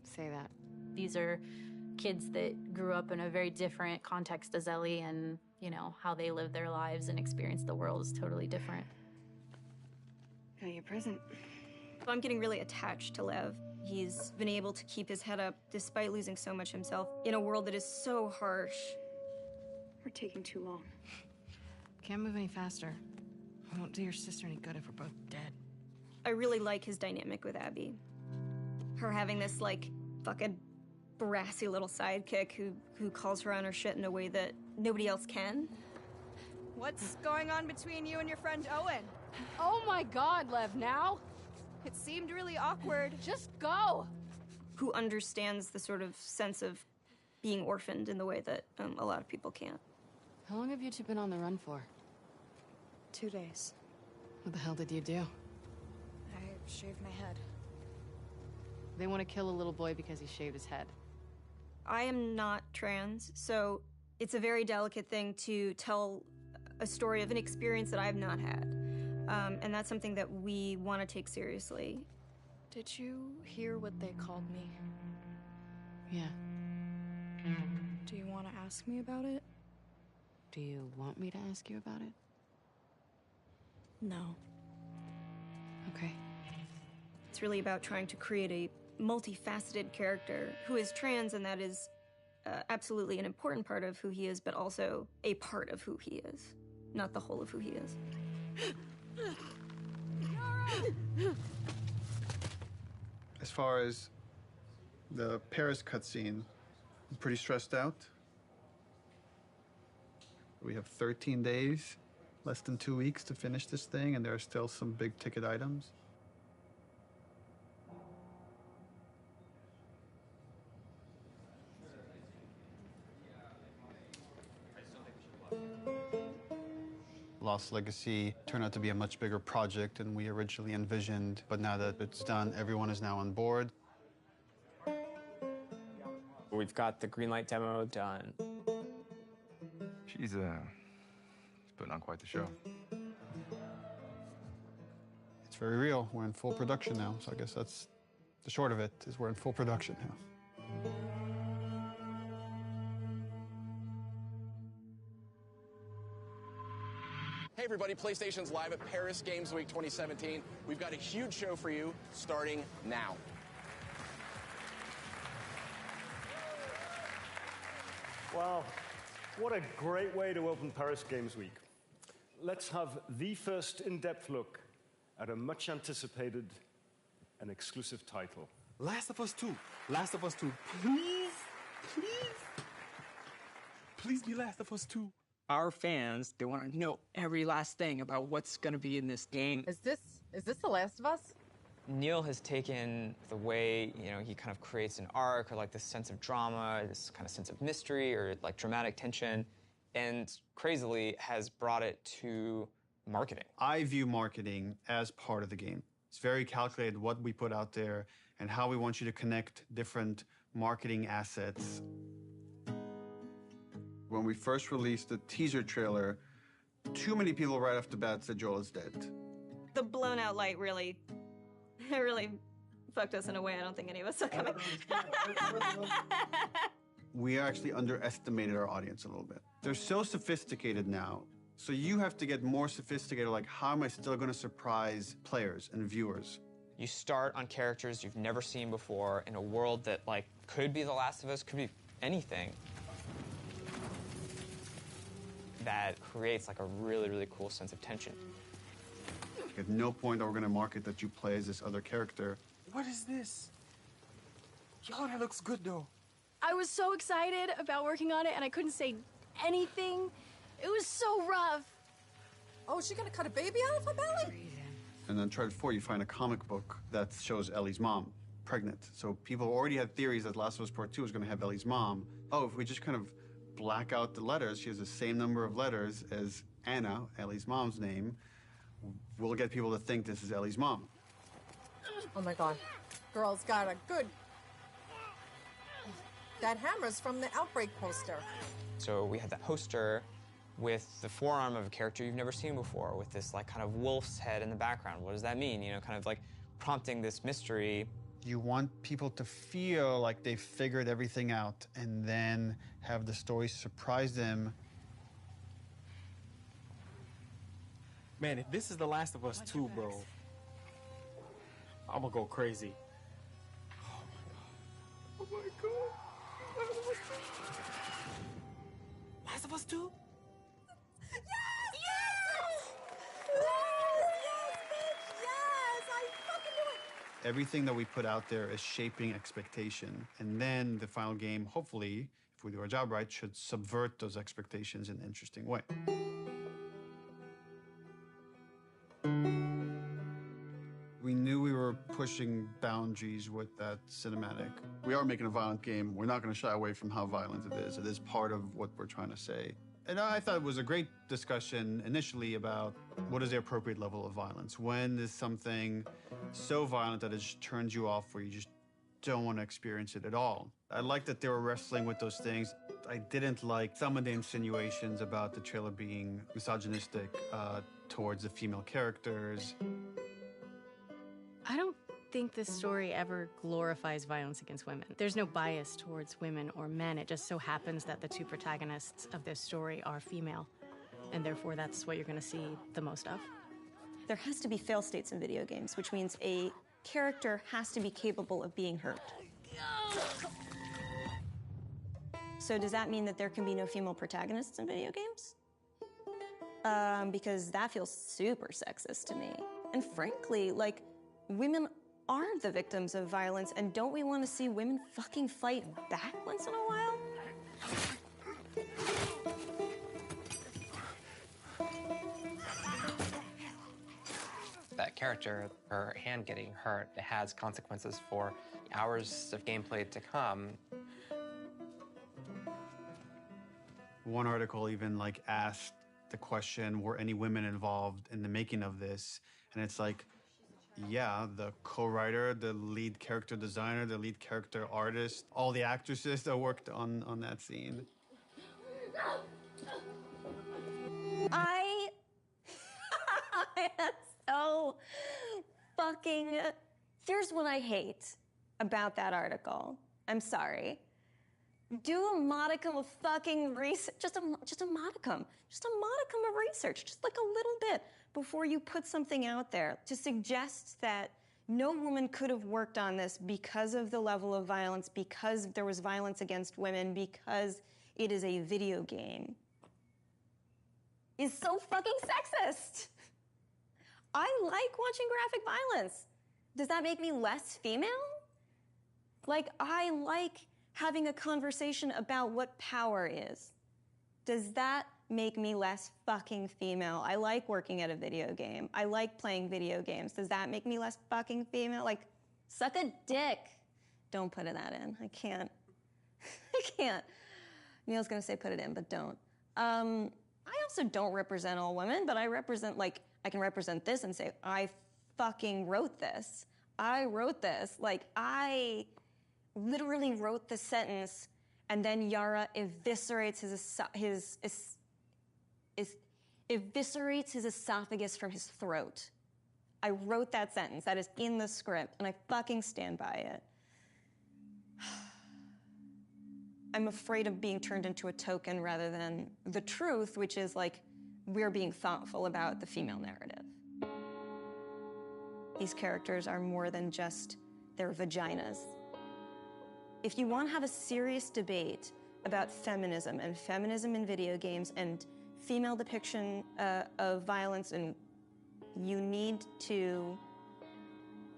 [SPEAKER 9] say that.
[SPEAKER 6] These are kids that grew up in a very different context as Ellie, and, you know, how they live their lives and experience the world is totally different.
[SPEAKER 9] Got you a present.
[SPEAKER 10] I'm getting really attached to Lev. He's been able to keep his head up despite losing so much himself in a world that is so harsh.
[SPEAKER 9] We're taking too long. Can't move any faster. I won't do your sister any good if we're both dead.
[SPEAKER 10] I really like his dynamic with Abby. Her having this, like, fucking brassy little sidekick who calls her on her shit in a way that nobody else can.
[SPEAKER 9] What's going on between you and your friend Owen? Oh my God, Lev, now? It seemed really awkward. Just go!
[SPEAKER 10] Who understands the sort of sense of being orphaned in the way that a lot of people can't.
[SPEAKER 9] How long have you two been on the run for?
[SPEAKER 10] 2 days.
[SPEAKER 9] What the hell did you do?
[SPEAKER 10] I shaved my head.
[SPEAKER 9] They want to kill a little boy because he shaved his head.
[SPEAKER 10] I am not trans, so it's a very delicate thing to tell a story of an experience that I've not had. And that's something that we want to take seriously.
[SPEAKER 9] Did you hear what they called me? Yeah.
[SPEAKER 10] Do you want to ask me about it?
[SPEAKER 9] Do you want me to ask you about it?
[SPEAKER 10] No.
[SPEAKER 9] Okay.
[SPEAKER 10] It's really about trying to create a multifaceted character who is trans, and that is absolutely an important part of who he is, but also a part of who he is, not the whole of who he is.
[SPEAKER 12] As far as the Paris cutscene, I'm pretty stressed out. We have 13 days, less than 2 weeks to finish this thing, and there are still some big ticket items. Lost Legacy turned out to be a much bigger project than we originally envisioned, but now that it's done, everyone is now on board.
[SPEAKER 3] We've got the Greenlight demo done.
[SPEAKER 13] She's putting on quite the show.
[SPEAKER 12] It's very real. We're in full production now, so I guess that's the short of it, is we're in full production now.
[SPEAKER 25] Hey everybody, PlayStation's live at Paris Games Week 2017. We've got a huge show for you starting now.
[SPEAKER 14] Wow, what a great way to open Paris Games Week. let's have the first in-depth look at a much anticipated and exclusive title.
[SPEAKER 5] Last of Us 2. Last of Us 2. Please, please. Please be Last of Us 2.
[SPEAKER 19] Our fans, they want to know every last thing about what's going to be in this game.
[SPEAKER 7] Is this The Last of Us?
[SPEAKER 3] Neil has taken the way, he kind of creates an arc or like this sense of drama, this kind of sense of mystery or like dramatic tension, and crazily has brought it to marketing.
[SPEAKER 12] I view marketing as part of the game. It's very calculated what we put out there and how we want you to connect different marketing assets. When we first released the teaser trailer, too many people right off the bat said Joel is dead.
[SPEAKER 10] The blown out light really fucked us in a way I don't think any of us saw coming.
[SPEAKER 12] We actually underestimated our audience a little bit. They're so sophisticated now, so you have to get more sophisticated, like how am I still gonna surprise players and viewers?
[SPEAKER 3] You start on characters you've never seen before in a world that like could be The Last of Us, could be anything. That creates like a really, really cool sense of tension.
[SPEAKER 12] At no point are we gonna market that you play as this other character.
[SPEAKER 5] What is this? Yo, that looks good though.
[SPEAKER 9] I was so excited about working on it and I couldn't say anything. It was so rough.
[SPEAKER 7] Oh, is she gonna cut a baby out of her belly?
[SPEAKER 12] And then Charted 4, you find a comic book that shows Ellie's mom pregnant. So people already had theories that Last of Us Part 2 was gonna have Ellie's mom. Oh, if we just kind of black out the letters, she has the same number of letters as Anna, Ellie's mom's name, we'll get people to think this is Ellie's mom.
[SPEAKER 7] Oh my God. Girl's got a good... That hammer's from the Outbreak poster.
[SPEAKER 3] So we had that poster with the forearm of a character you've never seen before, with this like kind of wolf's head in the background. What does that mean? Kind of like prompting this mystery.
[SPEAKER 12] You want people to feel like they've figured everything out and then have the story surprise them.
[SPEAKER 5] Man, if this is The Last of Us 2, bro, I'm gonna go crazy. Oh my God. Last of Us 2?
[SPEAKER 7] Yes! Yes! Yes, bitch! Yes! I fucking knew it!
[SPEAKER 12] Everything that we put out there is shaping expectation. And then the final game, hopefully, if we do our job right, should subvert those expectations in an interesting way. We knew we were pushing boundaries with that cinematic. We are making a violent game. We're not going to shy away from how violent it is. It is part of what we're trying to say. And I thought it was a great discussion initially about what is the appropriate level of violence. When is something so violent that it just turns you off where you just don't want to experience it at all? I liked that they were wrestling with those things. I didn't like some of the insinuations about the trailer being misogynistic towards the female characters.
[SPEAKER 9] I don't think this story ever glorifies violence against women. There's no bias towards women or men. It just so happens that the two protagonists of this story are female, and therefore that's what you're going to see the most of.
[SPEAKER 10] There has to be fail states in video games, which means a character has to be capable of being hurt. So does that mean that there can be no female protagonists in video games? Because that feels super sexist to me. And frankly, like, women are the victims of violence, and don't we want to see women fucking fight back once in a while?
[SPEAKER 15] That character, her hand getting hurt, it has consequences for hours of gameplay to come.
[SPEAKER 12] One article even like asked the question, were any women involved in the making of this? And it's like, yeah, the co-writer, the lead character designer, the lead character artist, all the actresses that worked on that scene.
[SPEAKER 10] I am so fucking... Here's what I hate about that article. I'm sorry. Do a modicum of fucking research, just a modicum of research, just like a little bit before you put something out there to suggest that no woman could have worked on this because of the level of violence, because there was violence against women, because it is a video game. is so fucking sexist. I like watching graphic violence. Does that make me less female? Like, I like having a conversation about what power is. Does that make me less fucking female? I like working at a video game. I like playing video games. Does that make me less fucking female? Like, suck a dick. Don't put that in. I can't. I can't. Neil's gonna say put it in, but don't. I also don't represent all women, but I represent, like, I can represent this and say, I fucking wrote this. I wrote this. Like, I literally wrote the sentence, and then Yara eviscerates eviscerates his esophagus from his throat. I wrote that sentence. That is in the script, and I fucking stand by it. I'm afraid of being turned into a token rather than the truth, which is like, we're being thoughtful about the female narrative. These characters are more than just their vaginas. If you want to have a serious debate about feminism and feminism in video games and female depiction of violence, and you need to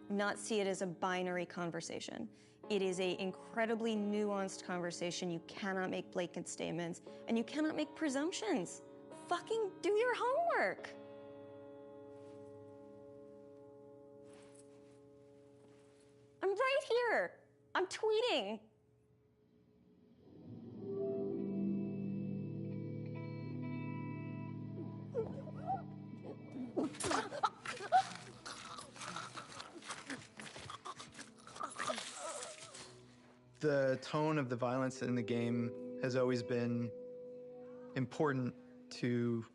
[SPEAKER 10] not see it as a binary conversation. It is an incredibly nuanced conversation. You cannot make blanket statements, and you cannot make presumptions. Fucking do your homework. I'm right here. I'm tweeting.
[SPEAKER 2] The tone of the violence in the game has always been important to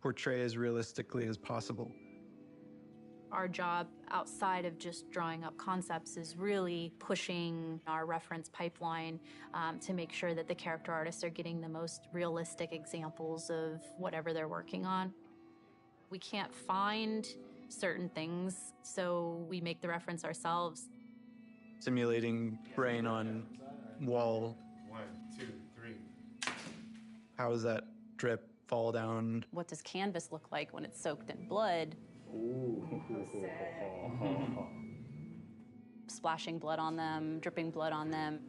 [SPEAKER 2] portray as realistically as possible.
[SPEAKER 6] Our job outside of just drawing up concepts is really pushing our reference pipeline to make sure that the character artists are getting the most realistic examples of whatever they're working on. We can't find certain things, so we make the reference ourselves.
[SPEAKER 2] Simulating brain on wall.
[SPEAKER 5] 1, 2, 3.
[SPEAKER 2] How does that drip fall down?
[SPEAKER 6] What does canvas look like when it's soaked in blood?
[SPEAKER 2] Ooh.
[SPEAKER 6] Splashing blood on them, dripping blood on them.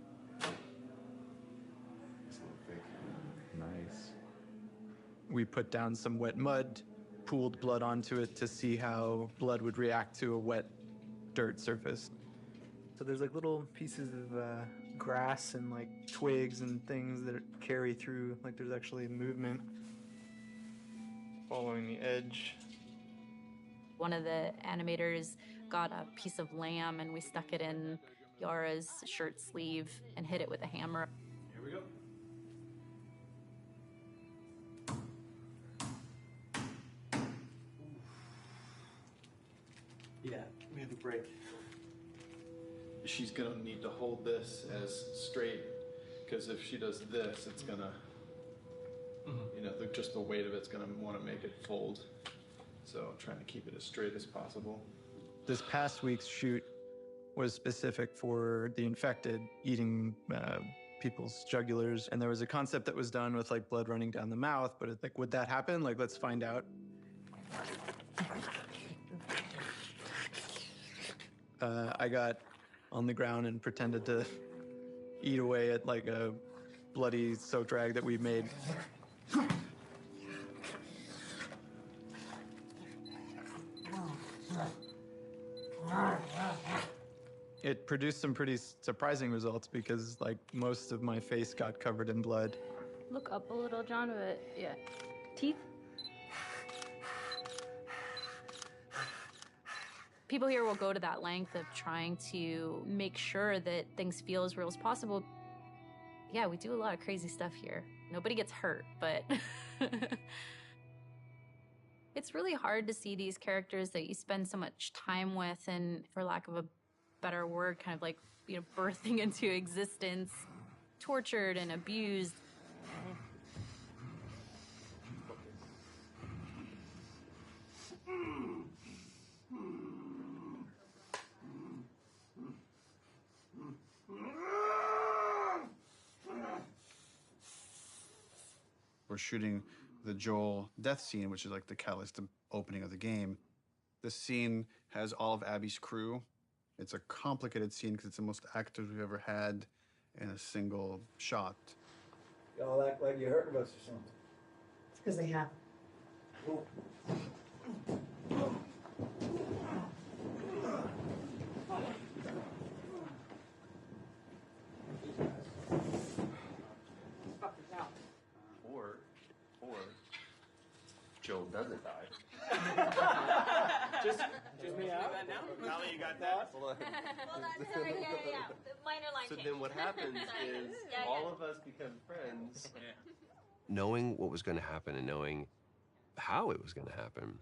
[SPEAKER 2] Nice. We put down some wet mud, pooled blood onto it to see how blood would react to a wet dirt surface.
[SPEAKER 16] So there's like little pieces of grass and like twigs and things that carry through, like there's actually movement following the edge.
[SPEAKER 6] One of the animators got a piece of lamb and we stuck it in Yara's shirt sleeve and hit it with a hammer.
[SPEAKER 5] Here we go.
[SPEAKER 16] Yeah, we have a break.
[SPEAKER 17] She's gonna need to hold this as straight, because if she does this, it's gonna, you know, just the weight of it's gonna want to make it fold. So trying to keep it as straight as possible.
[SPEAKER 2] This past week's shoot was specific for the infected eating people's jugulars, and there was a concept that was done with like blood running down the mouth, but it's like, would that happen? Like, let's find out. I got on the ground and pretended to eat away at like a bloody soaked rag that we made. It produced some pretty surprising results because like most of my face got covered in blood.
[SPEAKER 6] Look up a little, John, but yeah. Teeth? People here will go to that length of trying to make sure that things feel as real as possible. Yeah, we do a lot of crazy stuff here. Nobody gets hurt, but it's really hard to see these characters that you spend so much time with and, for lack of a better word, kind of like, you know, birthing into existence, tortured and abused.
[SPEAKER 12] We're shooting the Joel death scene, which is like the catalyst, the opening of the game. The scene has all of Abby's crew. It's a complicated scene because it's the most actors we've ever had in a single shot.
[SPEAKER 18] Y'all act like you heard of us or something.
[SPEAKER 7] It's because they have.
[SPEAKER 17] Or Joel doesn't die.
[SPEAKER 18] Just me out.
[SPEAKER 17] Nolly, you got that?
[SPEAKER 20] Hold on, sorry, yeah. The minor line
[SPEAKER 17] So
[SPEAKER 20] change.
[SPEAKER 17] then what happens is
[SPEAKER 20] Yeah,
[SPEAKER 17] all
[SPEAKER 20] yeah.
[SPEAKER 17] of us become friends.
[SPEAKER 21] Knowing what was going to happen and knowing how it was going to happen,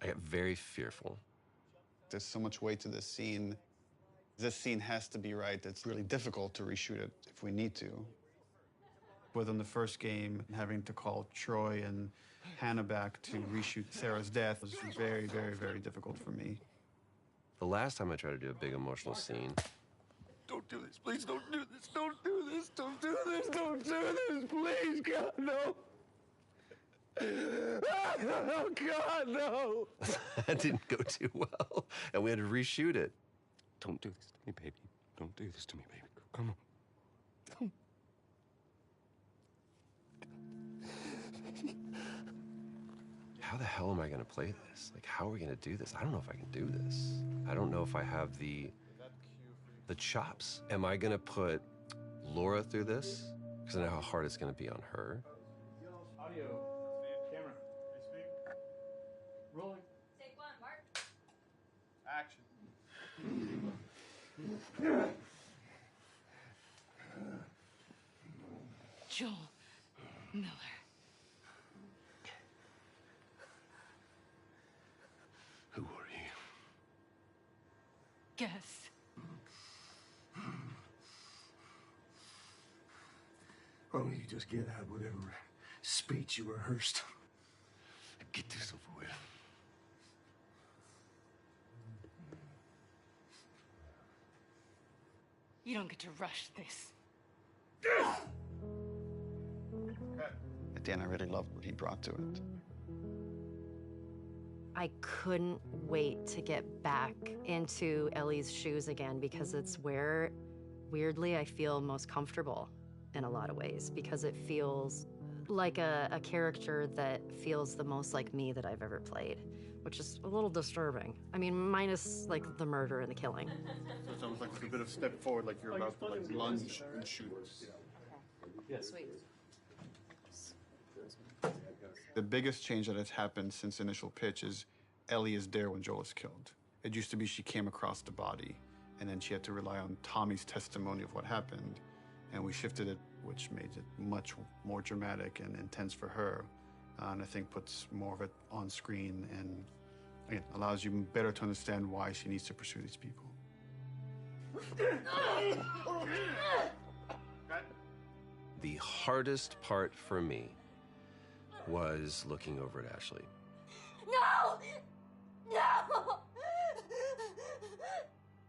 [SPEAKER 21] I got very fearful.
[SPEAKER 12] There's so much weight to this scene. This scene has to be right. It's really difficult to reshoot it if we need to. Within the first game, having to call Troy and Hannah back to reshoot Sarah's death was very, very, very difficult for me.
[SPEAKER 21] The last time I tried to do a big emotional scene,
[SPEAKER 17] Don't do this. Please don't do this. Don't do this. Don't do this. Don't do this. Please, God, no. Oh, God, no.
[SPEAKER 21] that didn't go too well, and we had to reshoot it.
[SPEAKER 17] Don't do this to me, baby. Don't do this to me, baby. Come on.
[SPEAKER 21] How the hell am I going to play this? Like, how are we going to do this? I don't know if I can do this. I don't know if I have the chops. Am I going to put Laura through this? Because I know how hard it's going to be on her.
[SPEAKER 18] Audio. Camera. Rolling.
[SPEAKER 20] Take one, Mark.
[SPEAKER 12] Action.
[SPEAKER 9] Joel Miller.
[SPEAKER 17] Who are you?
[SPEAKER 9] Guess.
[SPEAKER 17] Why don't you just get out whatever speech you rehearsed? Get this over with.
[SPEAKER 9] You don't get to rush this.
[SPEAKER 12] At the end, I really loved what he brought to it.
[SPEAKER 9] I couldn't wait to get back into Ellie's shoes again because it's where, weirdly, I feel most comfortable in a lot of ways because it feels like a character that feels the most like me that I've ever played, which is a little disturbing. I mean, minus like the murder and the killing.
[SPEAKER 12] So it's almost like a bit of step forward, like you're about to like lunge and shoot.
[SPEAKER 18] Yes.
[SPEAKER 9] Sweet.
[SPEAKER 12] The biggest change that has happened since initial pitch is Ellie is there when Joel is killed. It used to be she came across the body, and then she had to rely on Tommy's testimony of what happened, and we shifted it, which made it much more dramatic and intense for her, and I think puts more of it on screen and again, allows you better to understand why she needs to pursue these people.
[SPEAKER 21] The hardest part for me was looking over at Ashley.
[SPEAKER 20] No! No!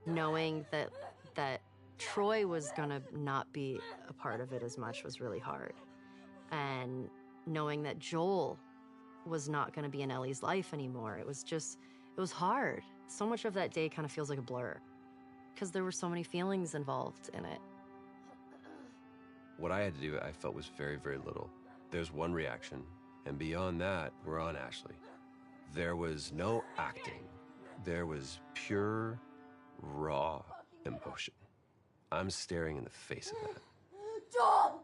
[SPEAKER 9] Knowing that Troy was gonna not be a part of it as much was really hard. And knowing that Joel was not gonna be in Ellie's life anymore, it was hard. So much of that day kind of feels like a blur because there were so many feelings involved in it.
[SPEAKER 21] What I had to do, I felt was very, very little. There's one reaction, and beyond that, we're on Ashley. There was no acting. There was pure, raw emotion. I'm staring in the face of that.
[SPEAKER 20] Joel!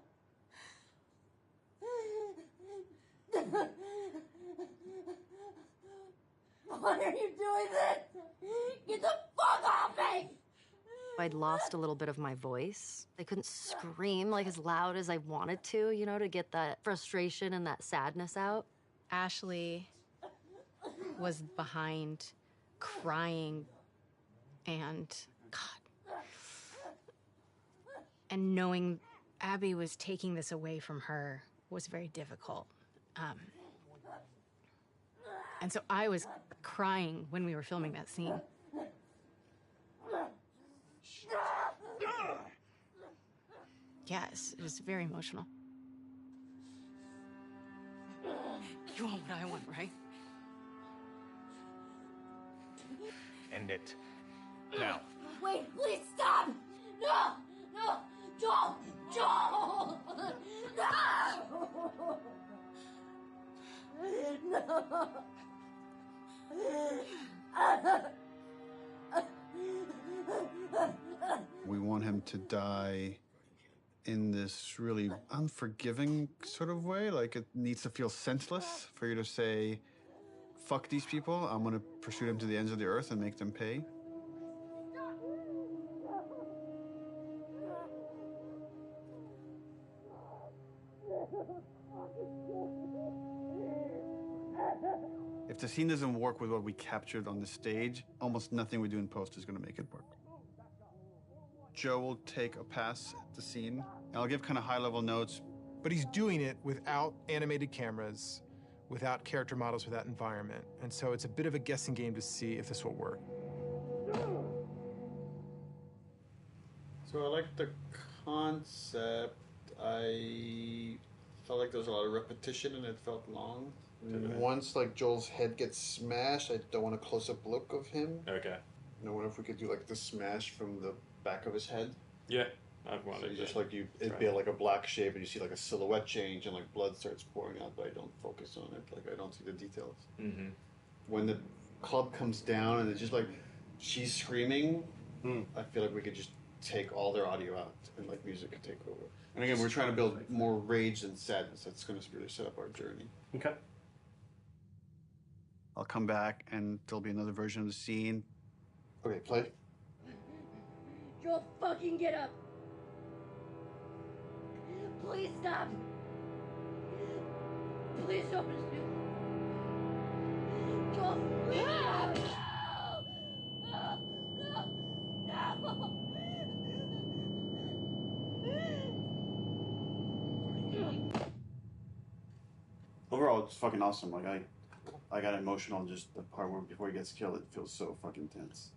[SPEAKER 20] Why are you doing this? Get the fuck off me!
[SPEAKER 9] I'd lost a little bit of my voice. I couldn't scream like as loud as I wanted to, you know, to get that frustration and that sadness out. Ashley was behind, crying, and God. And knowing Abby was taking this away from her was very difficult. And so I was crying when we were filming that scene. Yes, it was very emotional. You want what I want, right?
[SPEAKER 1] End it. Now.
[SPEAKER 20] Wait, please stop! No! No! Joel! Joel! No!
[SPEAKER 12] We want him to die in this really unforgiving sort of way. Like, it needs to feel senseless for you to say, fuck these people, I'm gonna pursue them to the ends of the earth and make them pay. If the scene doesn't work with what we captured on the stage, almost nothing we do in post is gonna make it work. Joe will take a pass at the scene, and I'll give kind of high-level notes.
[SPEAKER 4] But he's doing it without animated cameras, without character models, without environment. And so it's a bit of a guessing game to see if this will work.
[SPEAKER 17] So I like the concept. I felt like there was a lot of repetition and it felt long. Once like Joel's head gets smashed, I don't want a close-up look of him.
[SPEAKER 22] Okay.
[SPEAKER 17] I wonder if we could do like the smash from the back of his head.
[SPEAKER 22] Yeah, I'd want
[SPEAKER 17] So
[SPEAKER 22] it.
[SPEAKER 17] just like you, it'd be like a black shape, and you see like a silhouette change, and like blood starts pouring out, but I don't focus on it. Like I don't see the details.
[SPEAKER 22] Mm-hmm.
[SPEAKER 17] When the club comes down and it's just like she's screaming, I feel like we could just take all their audio out and like music could take over. And again, we're trying to build more rage than sadness. That's going to really set up our journey.
[SPEAKER 22] Okay.
[SPEAKER 12] I'll come back and there'll be another version of the scene.
[SPEAKER 17] Okay, play.
[SPEAKER 20] Joel, fucking get up! Please stop! Please don't pursue. Joel, please stop! No! No! No!
[SPEAKER 12] Overall, it's fucking awesome. Like I got emotional just the part where before he gets killed. It feels so fucking tense.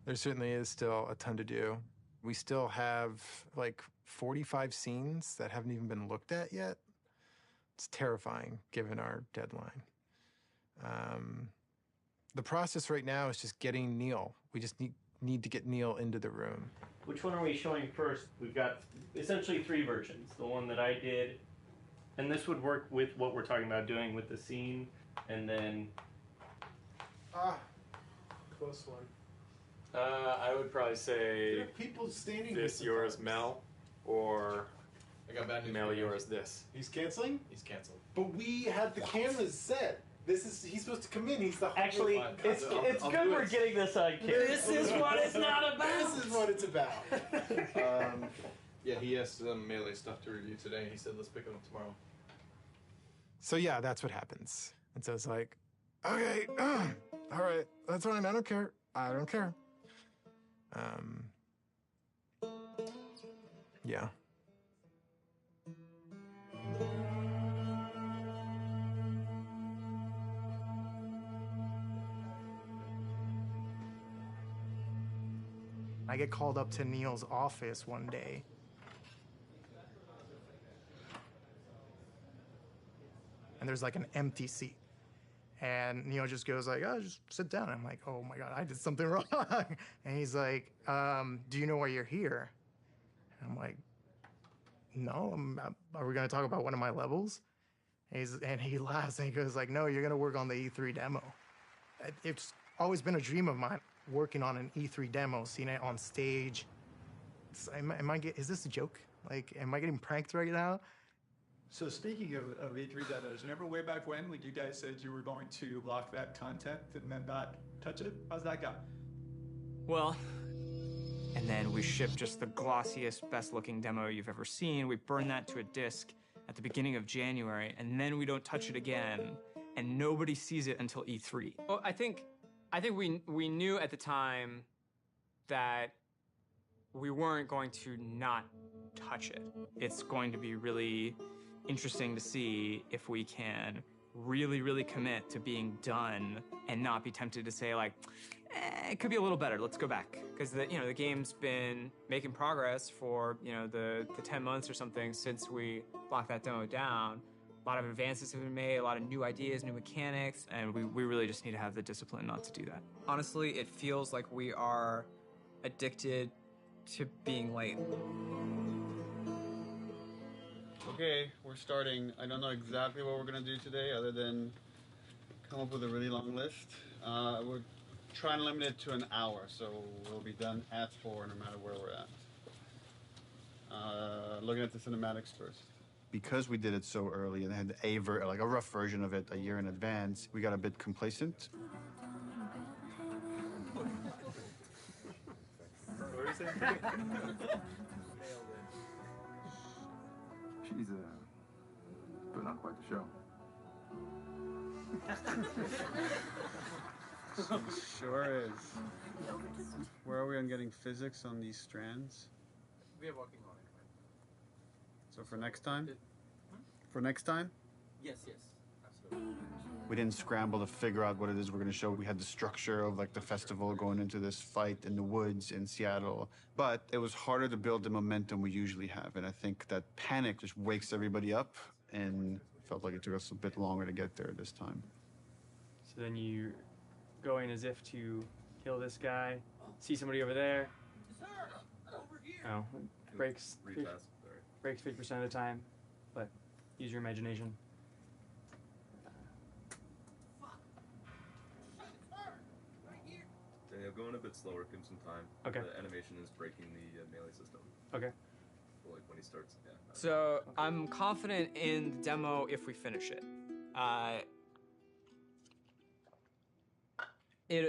[SPEAKER 4] There certainly is still a ton to do. We still have like 45 scenes that haven't even been looked at yet. It's terrifying given our deadline. The process right now is just getting Neil. We just need to get Neil into the room.
[SPEAKER 11] Which one are we showing first? We've got essentially 3 versions. The one that I did, and this would work with what we're talking about doing with the scene, and then...
[SPEAKER 18] Close one.
[SPEAKER 23] I would probably say
[SPEAKER 18] There are people standing
[SPEAKER 23] this
[SPEAKER 18] with
[SPEAKER 23] yours
[SPEAKER 18] the
[SPEAKER 23] Mel, or
[SPEAKER 18] I got bad news
[SPEAKER 23] Mel
[SPEAKER 18] for you.
[SPEAKER 23] yours this.
[SPEAKER 18] He's canceling?
[SPEAKER 23] He's canceled.
[SPEAKER 18] But we had the cameras set. He's supposed to come in. He's the
[SPEAKER 11] Actually, it's good we're getting this on camera. This is what it's not about.
[SPEAKER 18] This is what it's about. Yeah, he has some melee stuff to review today. He said, let's pick it up tomorrow.
[SPEAKER 4] So yeah, that's what happens. And so it's like, okay, all right, that's fine. I don't care. I don't care. Yeah.
[SPEAKER 24] I get called up to Neil's office one day. And there's like an empty seat. And Neil just goes like, oh, just sit down. I'm like, oh my God, I did something wrong. And he's like, do you know why you're here? And I'm like, no, are we gonna talk about one of my levels? And he laughs and he goes like, no, you're gonna work on the E3 demo. It's always been a dream of mine, working on an E3 demo, seeing it on stage. Is this a joke? Like, am I getting pranked right now?
[SPEAKER 26] So speaking of E3 demos, remember way back when you guys said you were going to block that content and then not touch it? How's that go?
[SPEAKER 19] Well, and then we ship just the glossiest, best-looking demo you've ever seen. We burn that to a disc at the beginning of January, and then we don't touch it again, and nobody sees it until E3. Well, I think we knew at the time that we weren't going to not touch it. It's going to be really interesting to see if we can really, really commit to being done and not be tempted to say like, it could be a little better, let's go back. Because the game's been making progress for, the 10 months or something since we locked that demo down. A lot of advances have been made, a lot of new ideas, new mechanics, and we really just need to have the discipline not to do that. Honestly, it feels like we are addicted to being late.
[SPEAKER 12] Okay, we're starting. I don't know exactly what we're gonna do today other than come up with a really long list. We're trying to limit it to an hour, so we'll be done at 4 no matter where we're at. Looking at the cinematics first. Because we did it so early and had a rough version of it a year in advance, we got a bit complacent.
[SPEAKER 26] She's putting on quite the show.
[SPEAKER 12] Sure is. Where are we on getting physics on these strands?
[SPEAKER 5] We are working on it.
[SPEAKER 12] So for next time? For next time?
[SPEAKER 5] Yes, absolutely.
[SPEAKER 12] We didn't scramble to figure out what it is we're going to show. We had the structure of like the festival going into this fight in the woods in Seattle. But it was harder to build the momentum we usually have. And I think that panic just wakes everybody up, and it felt like it took us a bit longer to get there this time.
[SPEAKER 3] So then you go in as if to kill this guy, see somebody over there. Oh, breaks 50% of the time, but use your imagination.
[SPEAKER 8] Daniel, going a bit slower, give him some time.
[SPEAKER 3] Okay.
[SPEAKER 8] The animation is breaking the melee system.
[SPEAKER 3] Okay.
[SPEAKER 8] So, like when he starts, yeah.
[SPEAKER 19] So I'm confident in the demo if we finish it.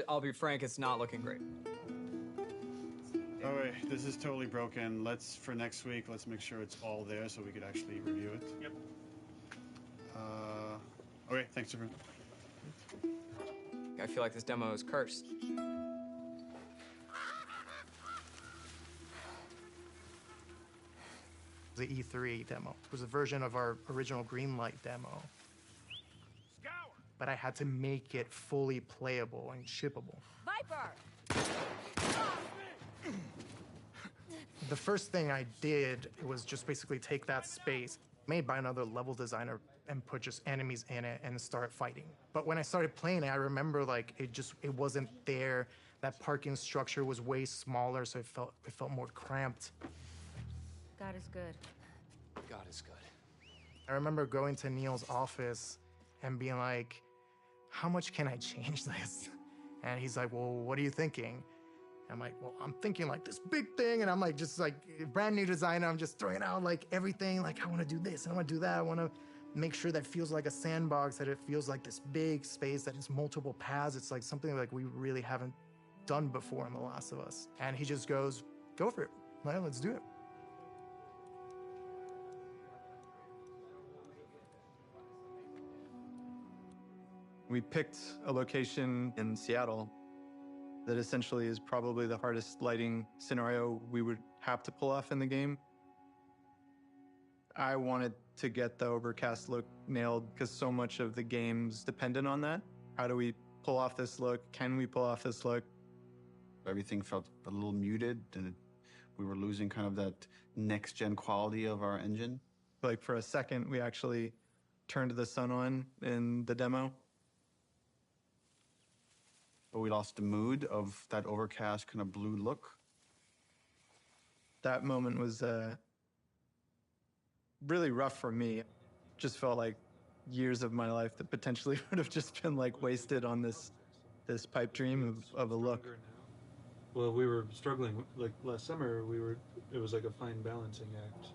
[SPEAKER 19] I'll be frank, it's not looking great.
[SPEAKER 12] All right, this is totally broken. For next week, let's make sure it's all there so we could actually review it.
[SPEAKER 3] Yep.
[SPEAKER 12] Okay, thanks, everyone.
[SPEAKER 19] I feel like this demo is cursed.
[SPEAKER 24] The E3 demo. It was a version of our original Greenlight demo. But I had to make it fully playable and shippable.
[SPEAKER 20] Viper!
[SPEAKER 24] The first thing I did was just basically take that space made by another level designer and put just enemies in it and start fighting. But when I started playing it, I remember like it wasn't there. That parking structure was way smaller, so it felt more cramped.
[SPEAKER 20] God is good.
[SPEAKER 5] God is good.
[SPEAKER 24] I remember going to Neil's office and being like, how much can I change this? And he's like, well, what are you thinking? I'm like, well, I'm thinking like this big thing, and I'm like, just like brand new designer, I'm just throwing out like everything, like I want to do this, and I want to do that, I want to make sure that it feels like a sandbox, that it feels like this big space, that it's multiple paths, it's like something like we really haven't done before in The Last of Us. And he just goes, go for it, well, let's do it.
[SPEAKER 2] We picked a location in Seattle that essentially is probably the hardest lighting scenario we would have to pull off in the game. I wanted to get the overcast look nailed because so much of the game's dependent on that. How do we pull off this look? Can we pull off this look?
[SPEAKER 12] Everything felt a little muted, and we were losing kind of that next-gen quality of our engine.
[SPEAKER 2] Like for a second, we actually turned the sun on in the demo.
[SPEAKER 12] But we lost the mood of that overcast kind of blue look.
[SPEAKER 2] That moment was really rough for me. Just felt like years of my life that potentially would have just been like wasted on this pipe dream of a look.
[SPEAKER 22] Well, we were struggling, like last summer, it was like a fine balancing act.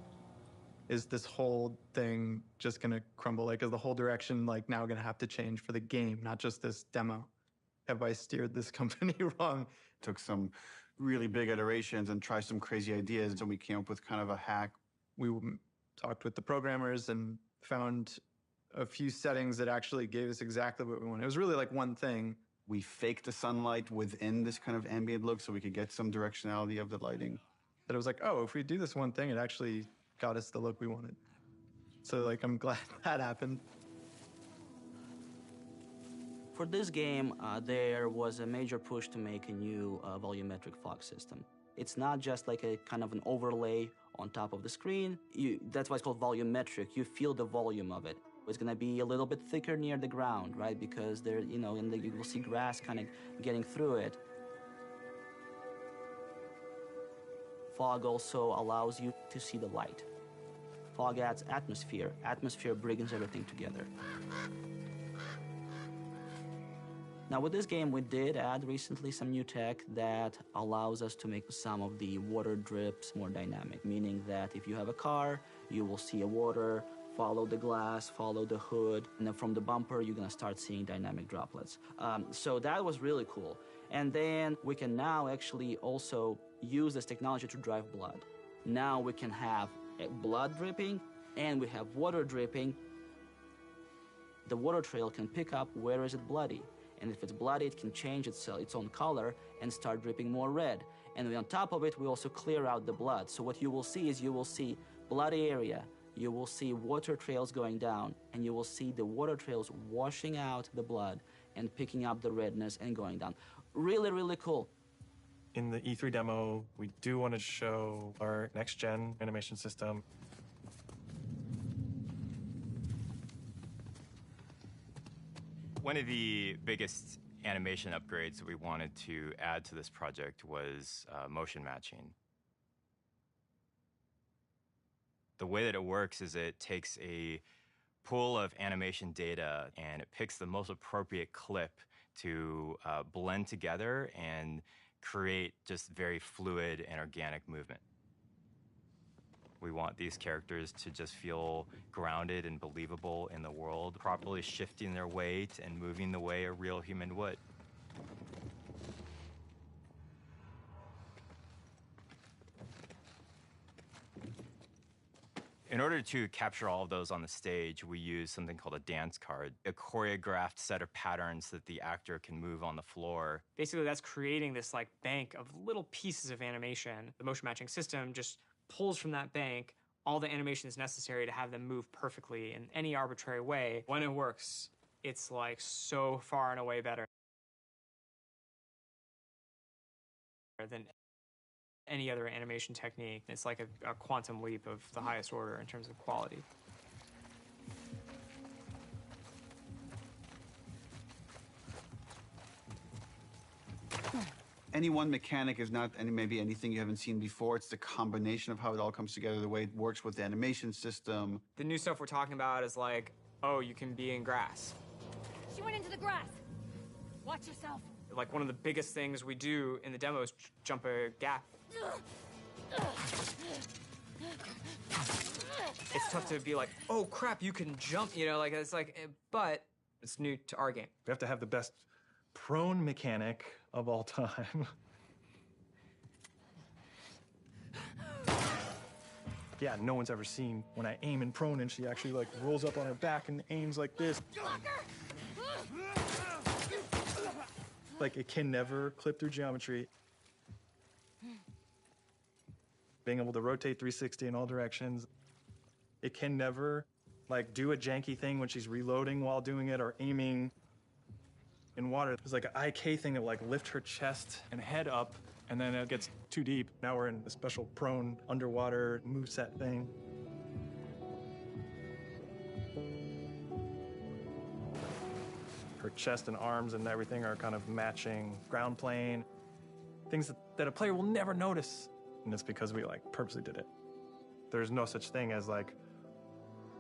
[SPEAKER 2] Is this whole thing just gonna crumble? Like, is the whole direction like now gonna have to change for the game, not just this demo? Have I steered this company wrong?
[SPEAKER 12] Took some really big iterations and tried some crazy ideas, and we came up with kind of a hack.
[SPEAKER 2] We talked with the programmers and found a few settings that actually gave us exactly what we wanted. It was really like one thing.
[SPEAKER 12] We faked the sunlight within this kind of ambient look so we could get some directionality of the lighting.
[SPEAKER 2] That it was like, oh, if we do this one thing, it actually got us the look we wanted. So like, I'm glad that happened.
[SPEAKER 13] For this game, there was a major push to make a new volumetric fog system. It's not just like a kind of an overlay on top of the screen. That's why it's called volumetric. You feel the volume of it. It's gonna be a little bit thicker near the ground, right? Because there, you know, and you will see grass kind of getting through it. Fog also allows you to see the light. Fog adds atmosphere. Atmosphere brings everything together. Now with this game, we did add recently some new tech that allows us to make some of the water drips more dynamic, meaning that if you have a car, you will see a water, follow the glass, follow the hood, and then from the bumper, you're gonna start seeing dynamic droplets. So that was really cool. And then we can now actually also use this technology to drive blood. Now we can have blood dripping and we have water dripping. The water trail can pick up where is it bloody. And if it's bloody, it can change its own color and start dripping more red. And on top of it, we also clear out the blood. So what you will see is you will see bloody area, you will see water trails going down, and you will see the water trails washing out the blood and picking up the redness and going down. Really, really cool.
[SPEAKER 6] In the E3 demo, we do want to show our next-gen animation system.
[SPEAKER 10] One of the biggest animation upgrades that we wanted to add to this project was motion matching. The way that it works is it takes a pool of animation data and it picks the most appropriate clip to blend together and create just very fluid and organic movement. We want these characters to just feel grounded and believable in the world, properly shifting their weight and moving the way a real human would. In order to capture all of those on the stage, we use something called a dance card, a choreographed set of patterns that the actor can move on the floor.
[SPEAKER 3] Basically, that's creating this like bank of little pieces of animation. The motion matching system just pulls from that bank all the animations necessary to have them move perfectly in any arbitrary way. When it works, it's like so far and away better than any other animation technique. It's like a quantum leap of the highest order in terms of quality.
[SPEAKER 12] Any one mechanic is not maybe anything you haven't seen before. It's the combination of how it all comes together, the way it works with the animation system.
[SPEAKER 3] The new stuff we're talking about is like, oh, you can be in grass.
[SPEAKER 20] She went into the grass. Watch yourself.
[SPEAKER 3] Like one of the biggest things we do in the demo is jump a gap. It's tough to be like, oh crap, you can jump, you know, like it's like, but it's new to our game.
[SPEAKER 6] We have to have the best prone mechanic of all time. Yeah, no one's ever seen when I aim in prone and she actually like rolls up on her back and aims like this. Like it can never clip through geometry. Being able to rotate 360 in all directions. It can never like do a janky thing when she's reloading while doing it or aiming in water. There's like an IK thing that like lift her chest and head up and then it gets too deep. Now we're in a special prone underwater moveset thing. Her chest and arms and everything are kind of matching ground plane. Things that a player will never notice. And it's because we like purposely did it. There's no such thing as like,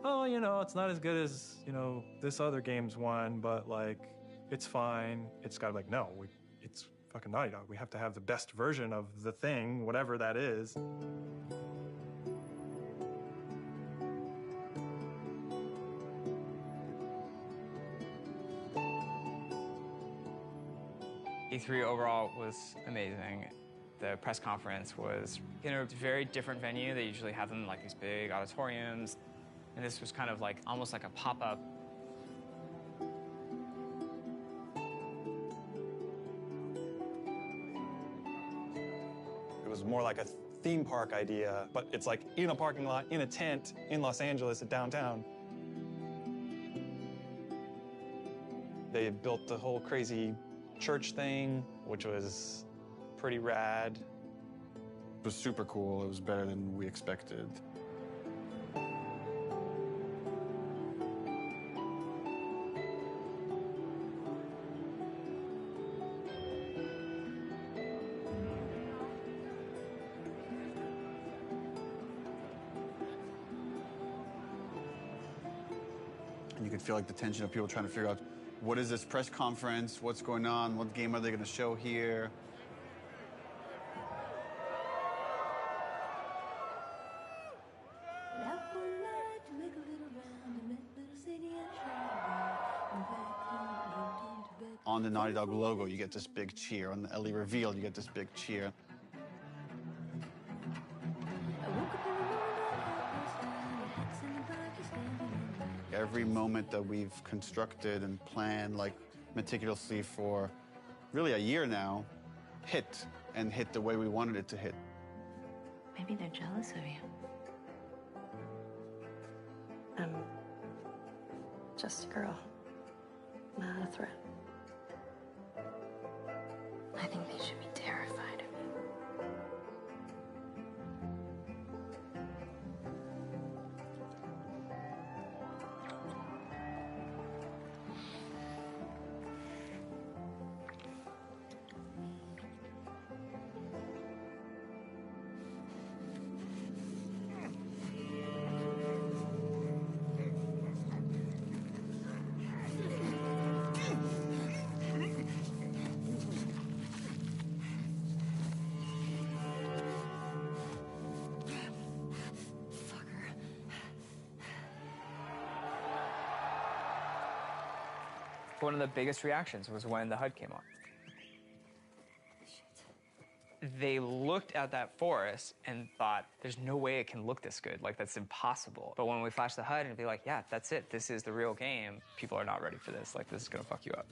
[SPEAKER 6] oh, you know, it's not as good as, you know, this other game's one, but like, it's fine. It's gotta be like, no, it's fucking Naughty Dog. We have to have the best version of the thing, whatever that is.
[SPEAKER 19] E3 overall was amazing. The press conference was in a very different venue. They usually have them in like these big auditoriums. And this was kind of like, almost like a pop-up.
[SPEAKER 6] It was more like a theme park idea, but it's like in a parking lot, in a tent, in Los Angeles, at downtown. They built the whole crazy church thing, which was pretty rad.
[SPEAKER 12] It was super cool. It was better than we expected. You could feel like the tension of people trying to figure out, what is this press conference? What's going on? What game are they going to show here? On the Naughty Dog logo, you get this big cheer. On the Ellie reveal, you get this big cheer. Every moment that we've constructed and planned, like, meticulously for really a year now, hit the way we wanted it to hit.
[SPEAKER 7] Maybe they're jealous of you. I'm just a girl, not a threat. I think they should be terrified of you.
[SPEAKER 14] One of the biggest reactions was when the HUD came on. They looked at that forest and thought, there's no way it can look this good. Like, that's impossible. But when we flash the HUD and be like, yeah, that's it. This is the real game. People are not ready for this. Like, this is gonna fuck you up.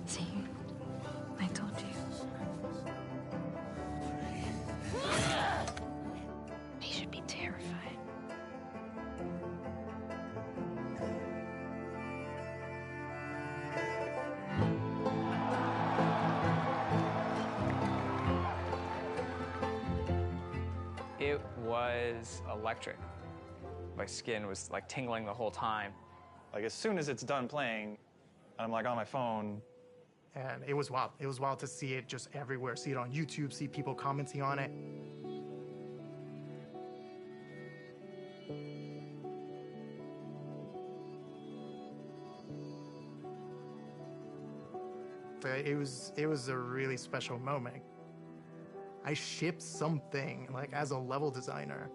[SPEAKER 7] See, I told you. They should be terrified.
[SPEAKER 14] It was electric. My skin was like tingling the whole time.
[SPEAKER 6] Like, as soon as it's done playing, and I'm like on my phone.
[SPEAKER 24] And it was wild. It was wild to see it just everywhere. See it on YouTube, see people commenting on it. It was a really special moment. I shipped something, like, as a level designer.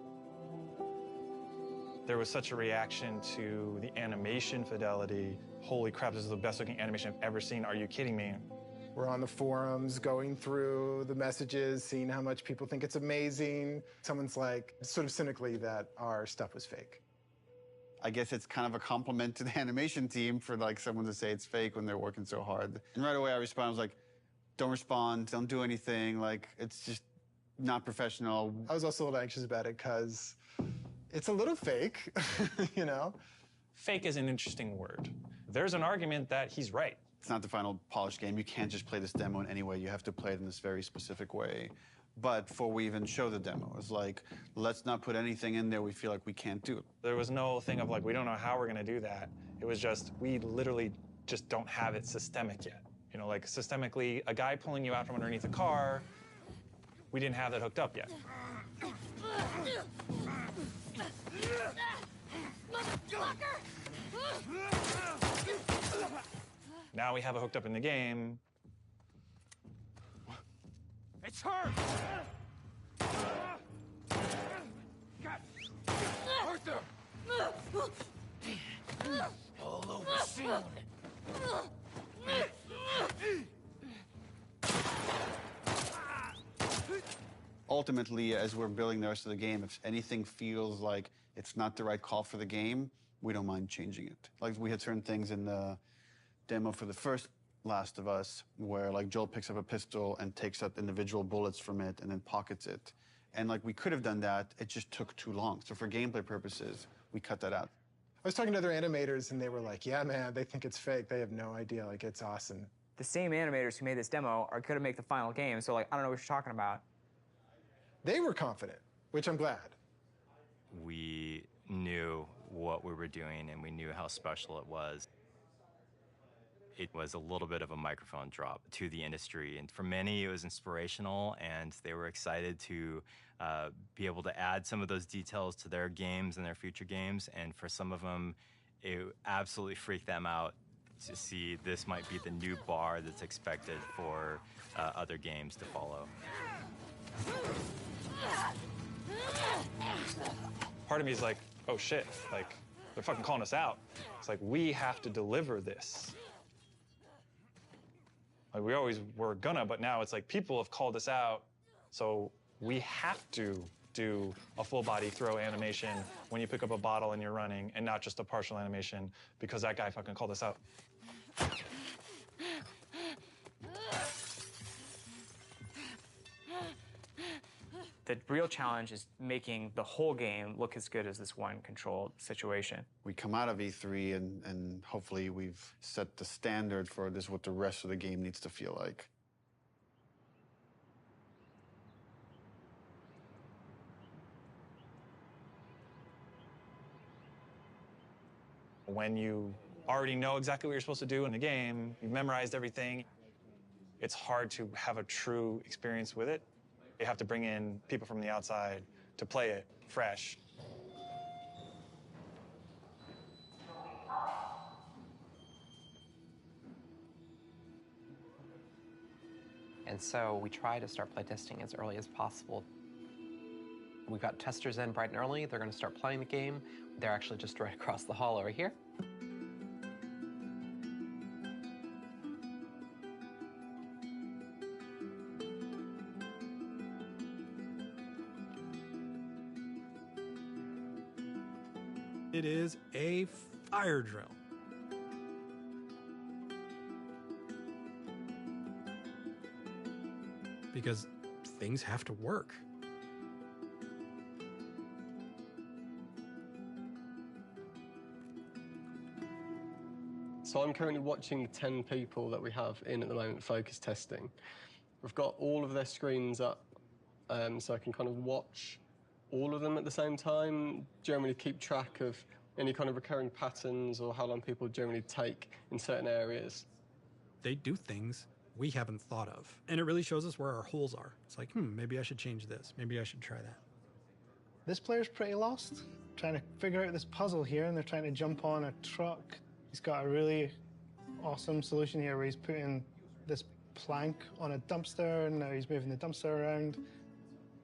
[SPEAKER 6] There was such a reaction to the animation fidelity. Holy crap, this is the best looking animation I've ever seen. Are you kidding me?
[SPEAKER 4] We're on the forums, going through the messages, seeing how much people think it's amazing. Someone's like, sort of cynically, that our stuff was fake.
[SPEAKER 12] I guess it's kind of a compliment to the animation team for, like, someone to say it's fake when they're working so hard. And right away I responded, I was like, don't respond, don't do anything, like, it's just not professional.
[SPEAKER 4] I was also a little anxious about it because it's a little fake, you know?
[SPEAKER 6] Fake is an interesting word. There's an argument that he's right.
[SPEAKER 12] It's not the final polished game. You can't just play this demo in any way. You have to play it in this very specific way. But before we even show the demo, it's like, let's not put anything in there we feel like we can't do.
[SPEAKER 6] There was no thing of like, we don't know how we're gonna do that. It was just, we literally just don't have it systemic yet. You know, like systemically, a guy pulling you out from underneath a car, we didn't have that hooked up yet. Now we have it hooked up in the game.
[SPEAKER 1] It's her! Arthur! All over soon.
[SPEAKER 12] Ultimately, as we're building the rest of the game, if anything feels like it's not the right call for the game, we don't mind changing it. Like, we had certain things in the demo for the first Last of Us where, like, Joel picks up a pistol and takes out individual bullets from it and then pockets it. And, like, we could have done that, it just took too long. So for gameplay purposes, we cut that out.
[SPEAKER 4] I was talking to other animators and they were like, yeah, man, they think it's fake. They have no idea, like, it's awesome.
[SPEAKER 14] The same animators who made this demo are gonna make the final game, so, like, I don't know what you're talking about.
[SPEAKER 4] They were confident, which I'm glad.
[SPEAKER 10] We knew what we were doing and we knew how special it was. It was a little bit of a microphone drop to the industry. And for many, it was inspirational, and they were excited to be able to add some of those details to their games and their future games. And for some of them, it absolutely freaked them out to see this might be the new bar that's expected for other games to follow.
[SPEAKER 6] Part of me is like, oh shit, like, they're fucking calling us out. It's like, we have to deliver this. Like, we always were gonna, but now it's like people have called us out, so we have to do a full body throw animation when you pick up a bottle and you're running, and not just a partial animation because that guy fucking called us out.
[SPEAKER 14] The real challenge is making the whole game look as good as this one controlled situation.
[SPEAKER 12] We come out of E3 and hopefully we've set the standard for this, what the rest of the game needs to feel like.
[SPEAKER 6] When you already know exactly what you're supposed to do in the game, you've memorized everything, it's hard to have a true experience with it. You have to bring in people from the outside to play it fresh.
[SPEAKER 9] And so we try to start playtesting as early as possible. We've got testers in bright and early. They're going to start playing the game. They're actually just right across the hall over here.
[SPEAKER 15] It is a fire drill. Because things have to work.
[SPEAKER 16] So I'm currently watching the 10 people that we have in at the moment focus testing. We've got all of their screens up, so I can kind of watch all of them at the same time, generally keep track of any kind of recurring patterns or how long people generally take in certain areas.
[SPEAKER 15] They do things we haven't thought of. And it really shows us where our holes are. It's like, maybe I should change this. Maybe I should try that.
[SPEAKER 17] This player's pretty lost, trying to figure out this puzzle here, and they're trying to jump on a truck. He's got a really awesome solution here where he's putting this plank on a dumpster, and now he's moving the dumpster around.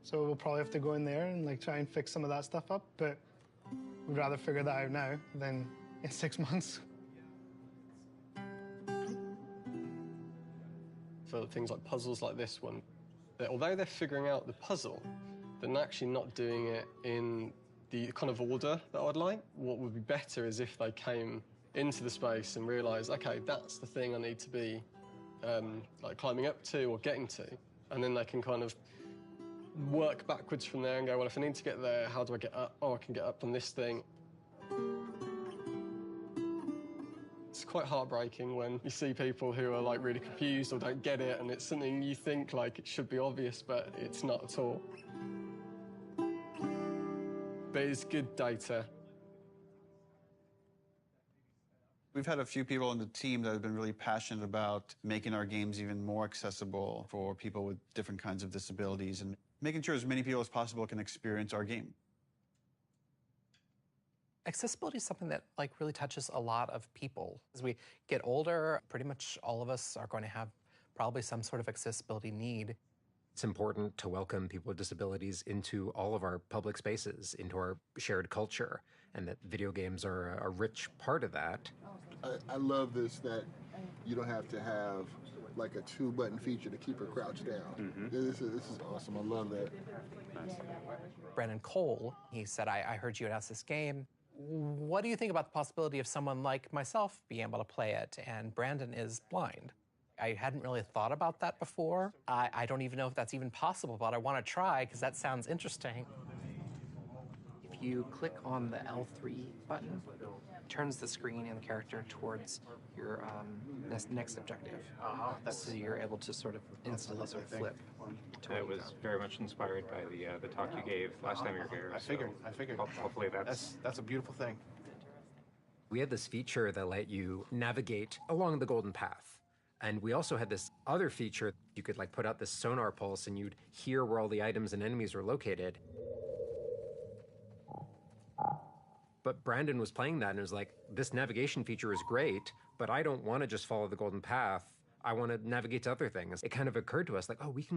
[SPEAKER 17] So we'll probably have to go in there and try and fix some of that stuff up, but we'd rather figure that out now than in 6 months.
[SPEAKER 16] For things like puzzles like this one, that although they're figuring out the puzzle, they're actually not doing it in the kind of order that I'd like. What would be better is if they came into the space and realised, okay, that's the thing I need to be climbing up to or getting to, and then they can kind of work backwards from there and go, well, if I need to get there, how do I get up? Oh, I can get up on this thing. It's quite heartbreaking when you see people who are really confused or don't get it, and it's something you think it should be obvious, but it's not at all. But it's good data.
[SPEAKER 12] We've had a few people on the team that have been really passionate about making our games even more accessible for people with different kinds of disabilities and making sure as many people as possible can experience our game.
[SPEAKER 9] Accessibility is something that really touches a lot of people. As we get older, pretty much all of us are going to have probably some sort of accessibility need.
[SPEAKER 21] It's important to welcome people with disabilities into all of our public spaces, into our shared culture, and that video games are a rich part of that.
[SPEAKER 25] I love this, that you don't have to have a 2-button feature to keep her crouched down. This is awesome. I love that.
[SPEAKER 9] Brandon Cole, he said, I heard you announce this game. What do you think about the possibility of someone like myself being able to play it? And Brandon is blind. I hadn't really thought about that before. I don't even know if that's even possible, but I want to try because that sounds interesting. If you click on the L3 button, it turns the screen and the character towards your next objective. So you're able to sort of instantly flip.
[SPEAKER 23] It was very much inspired by the talk you gave last time you were here.
[SPEAKER 18] I figured.
[SPEAKER 23] Hopefully
[SPEAKER 18] that's a beautiful thing.
[SPEAKER 21] We had this feature that let you navigate along the golden path. And we also had this other feature. You could like put out this sonar pulse and you'd hear where all the items and enemies were located. But Brandon was playing that and was like, this navigation feature is great, but I don't want to just follow the golden path. I want to navigate to other things. It kind of occurred to us like, oh, we can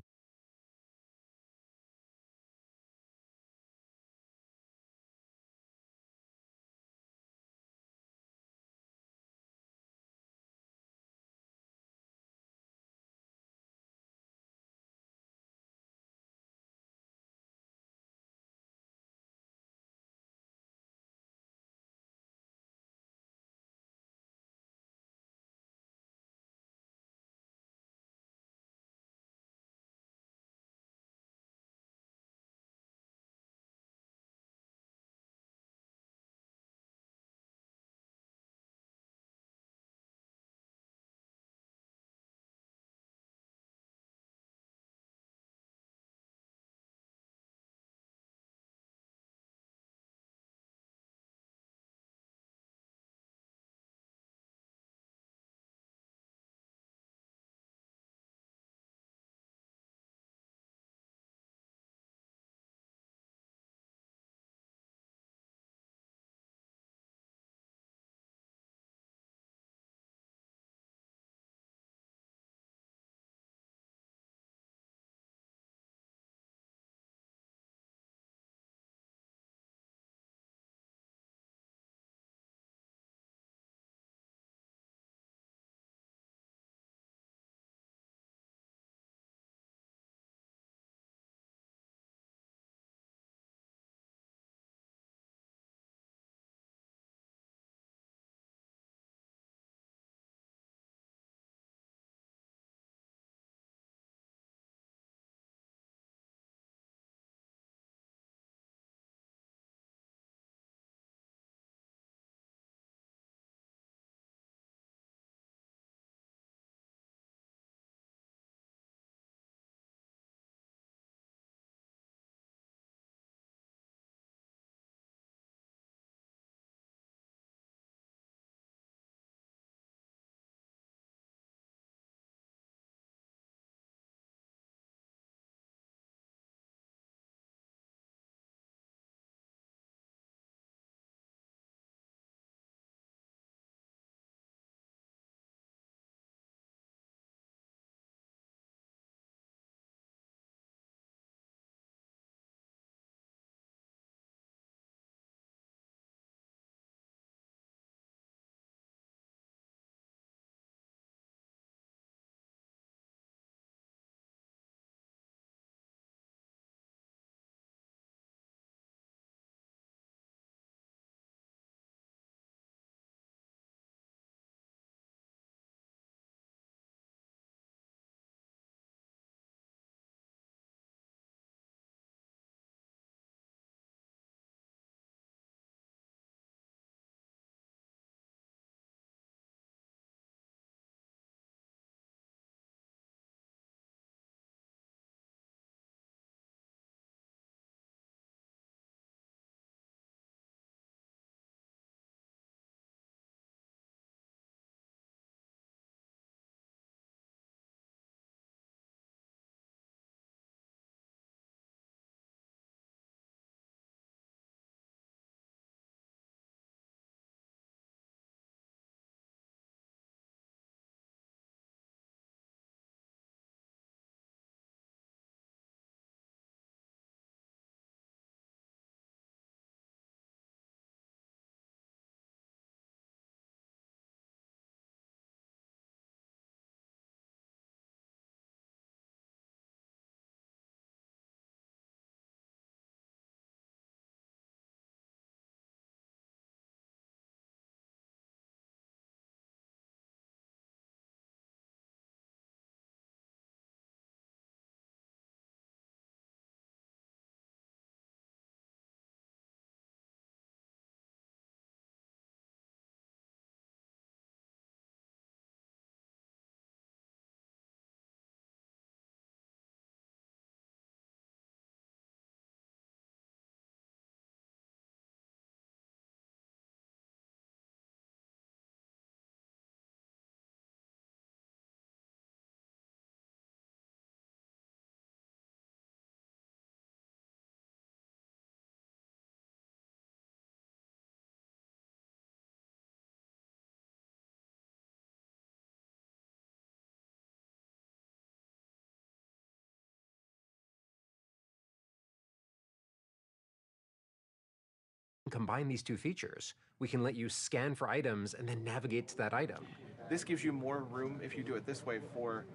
[SPEAKER 21] combine these two features. We can let you scan for items and then navigate to that item.
[SPEAKER 2] This gives you more room, if you do it this way, for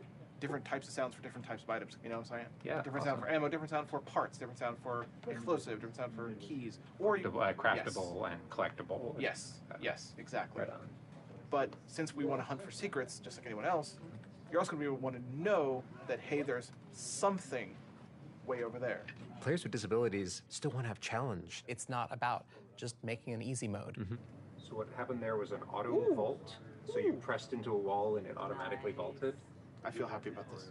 [SPEAKER 2] different types of sounds for different types of items. You know what I'm saying?
[SPEAKER 21] Yeah,
[SPEAKER 2] Different sound for ammo, different sound for parts, different sound for explosive, different sound for keys. Or
[SPEAKER 21] Craftable and collectible.
[SPEAKER 2] Yes, yes, exactly.
[SPEAKER 21] Right on.
[SPEAKER 2] But since we want to hunt for secrets, just like anyone else, you're also going to want to know that, hey, there's something way over there.
[SPEAKER 21] Players with disabilities still want to have challenge.
[SPEAKER 9] It's not about just making an easy mode.
[SPEAKER 21] So what happened there was an auto vault. So you pressed into a wall and it automatically vaulted.
[SPEAKER 2] I feel happy about this.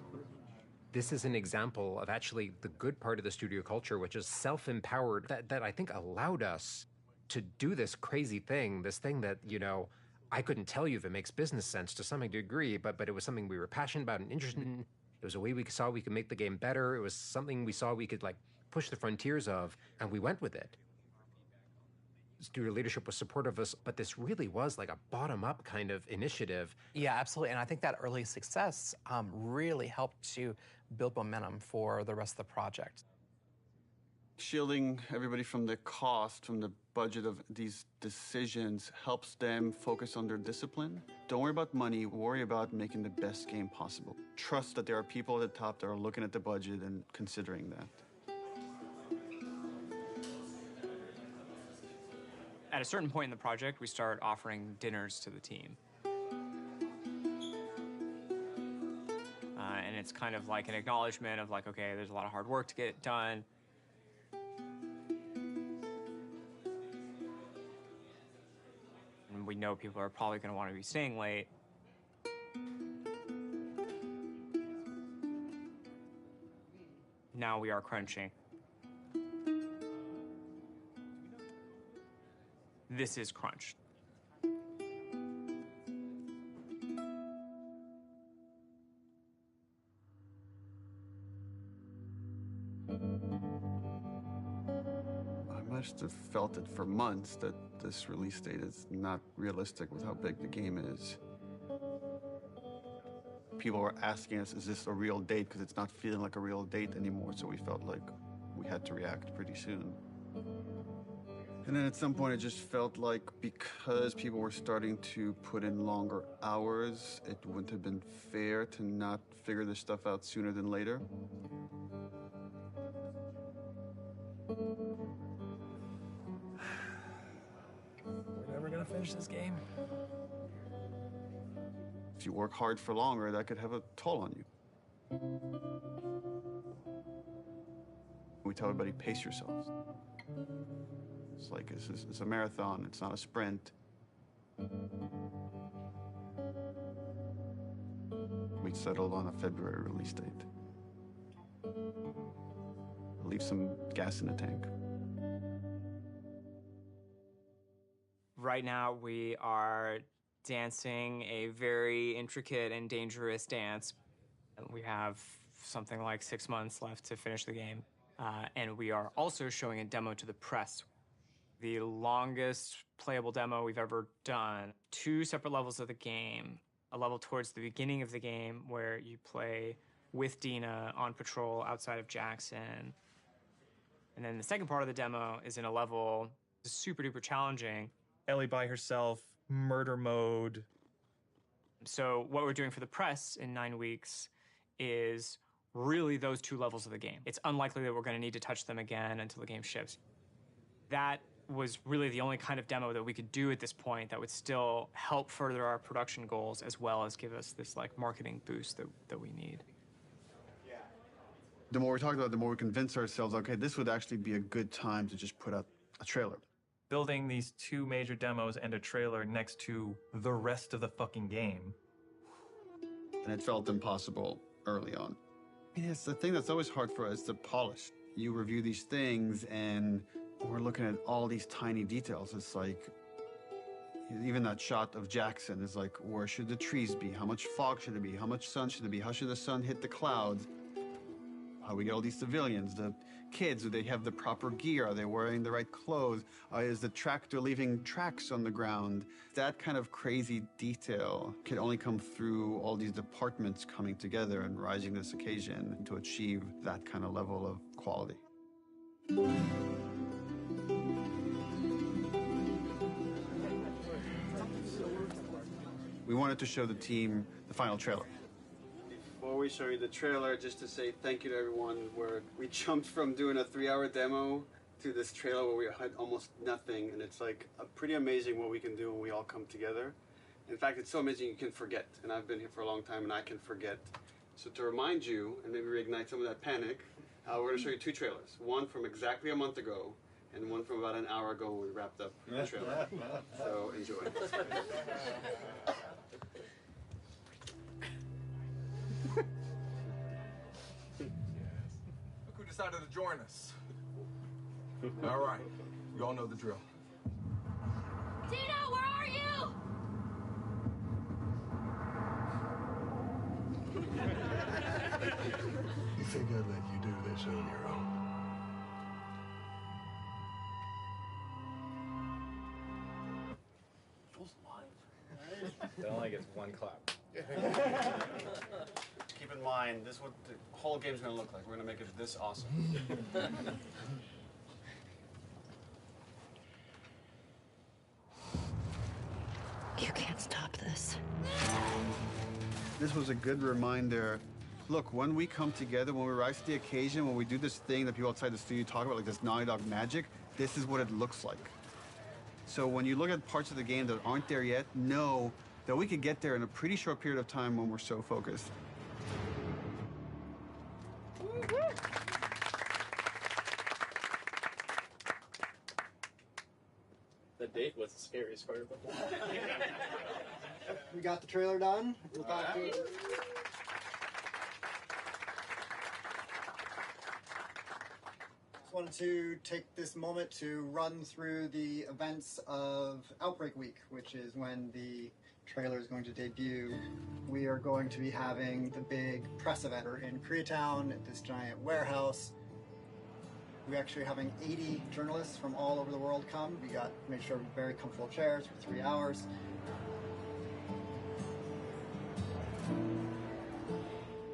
[SPEAKER 21] This is an example of actually the good part of the studio culture, which is self-empowered, that I think allowed us to do this crazy thing, this thing that, you know, I couldn't tell you if it makes business sense to some degree, but it was something we were passionate about and interested in. It was a way we saw we could make the game better. It was something we saw we could like push the frontiers of, and we went with it. Studio leadership was supportive of us, but this really was like a bottom-up kind of initiative.
[SPEAKER 9] Yeah, absolutely. And I think that early success really helped to build momentum for the rest of the project.
[SPEAKER 12] Shielding everybody from the cost, from the budget of these decisions helps them focus on their discipline. Don't worry about money, worry about making the best game possible. Trust that there are people at the top that are looking at the budget and considering that.
[SPEAKER 14] At a certain point in the project, we start offering dinners to the team. And it's kind of like an acknowledgement of like, okay, there's a lot of hard work to get it done. And we know people are probably going to want to be staying late. Now we are crunching. This is crunched.
[SPEAKER 12] I must have felt it for months that this release date is not realistic with how big the game is. People were asking us, is this a real date? Because it's not feeling like a real date anymore, so we felt like we had to react pretty soon. And then at some point, it just felt like because people were starting to put in longer hours, it wouldn't have been fair to not figure this stuff out sooner than later.
[SPEAKER 6] We're never gonna finish this game.
[SPEAKER 12] If you work hard for longer, that could have a toll on you. We tell everybody, pace yourselves. It's like, it's a marathon, it's not a sprint. We settled on a February release date. Leave some gas in the tank.
[SPEAKER 14] Right now, we are dancing a very intricate and dangerous dance. We have something like 6 months left to finish the game. And we are also showing a demo to the press. The longest playable demo we've ever done. 2 separate levels of the game. A level towards the beginning of the game where you play with Dina on patrol outside of Jackson. And then the second part of the demo is in a level that's super duper challenging.
[SPEAKER 6] Ellie by herself, murder mode.
[SPEAKER 14] So what we're doing for the press in 9 weeks is really those 2 levels of the game. It's unlikely that we're going to need to touch them again until the game ships. That was really the only kind of demo that we could do at this point that would still help further our production goals as well as give us this like marketing boost that we need.
[SPEAKER 12] The more we talked about it, the more we convinced ourselves, okay, this would actually be a good time to just put out a trailer.
[SPEAKER 6] Building these 2 major demos and a trailer next to the rest of the fucking game.
[SPEAKER 12] And it felt impossible early on. I mean, it's the thing that's always hard for us to polish. You review these things and we're looking at all these tiny details. It's like, even that shot of Jackson is like, where should the trees be? How much fog should it be? How much sun should it be? How should the sun hit the clouds? How we get all these civilians, the kids, do they have the proper gear? Are they wearing the right clothes? Is the tractor leaving tracks on the ground? That kind of crazy detail can only come through all these departments coming together and rising to this occasion to achieve that kind of level of quality. We wanted to show the team the final trailer.
[SPEAKER 5] Before we show you the trailer, just to say thank you to everyone, where we jumped from doing a 3-hour demo to this trailer where we had almost nothing, and it's like pretty amazing what we can do when we all come together. In fact, it's so amazing you can forget, and I've been here for a long time and I can forget. So to remind you, and maybe reignite some of that panic, we're going to show you 2 trailers. One from exactly a month ago, and one from about an hour ago when we wrapped up the trailer. So enjoy.
[SPEAKER 18] Look who decided to join us. All right, you all know the drill.
[SPEAKER 20] Tina, where are you?
[SPEAKER 8] You think I'd let you do this on your own?
[SPEAKER 10] It only gets 1 clap.
[SPEAKER 5] Keep in mind, this is what the whole game's going to look like. We're going to make it this awesome.
[SPEAKER 7] You can't stop this.
[SPEAKER 12] This was a good reminder. Look, when we come together, when we rise to the occasion, when we do this thing that people outside the studio talk about, like this Naughty Dog magic, this is what it looks like. So when you look at parts of the game that aren't there yet, know that we could get there in a pretty short period of time when we're so focused.
[SPEAKER 3] The date was the scariest part of it.
[SPEAKER 11] We got the trailer done. We're back to it. Just wanted to take this moment to run through the events of Outbreak Week, which is when the trailer is going to debut. We are going to be having the big press event in Koreatown at this giant warehouse. We're actually having 80 journalists from all over the world come. We made sure very comfortable chairs for 3 hours.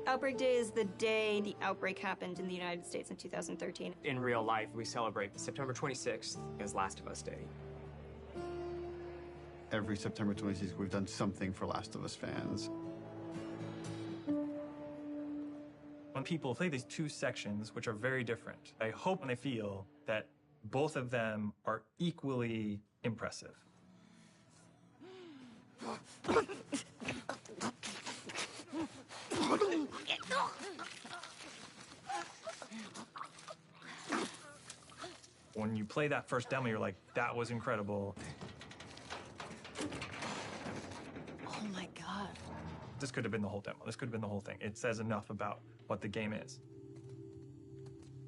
[SPEAKER 13] Outbreak Day is the day the outbreak happened in the United States in 2013.
[SPEAKER 14] In real life, we celebrate September 26th as Last of Us Day.
[SPEAKER 12] Every September 26th, we've done something for Last of Us fans.
[SPEAKER 6] When people play these 2 sections, which are very different, I hope and I feel that both of them are equally impressive. When you play that first demo, you're like, that was incredible.
[SPEAKER 7] Oh my god.
[SPEAKER 6] This could have been the whole demo. This could have been the whole thing. It says enough about what the game is.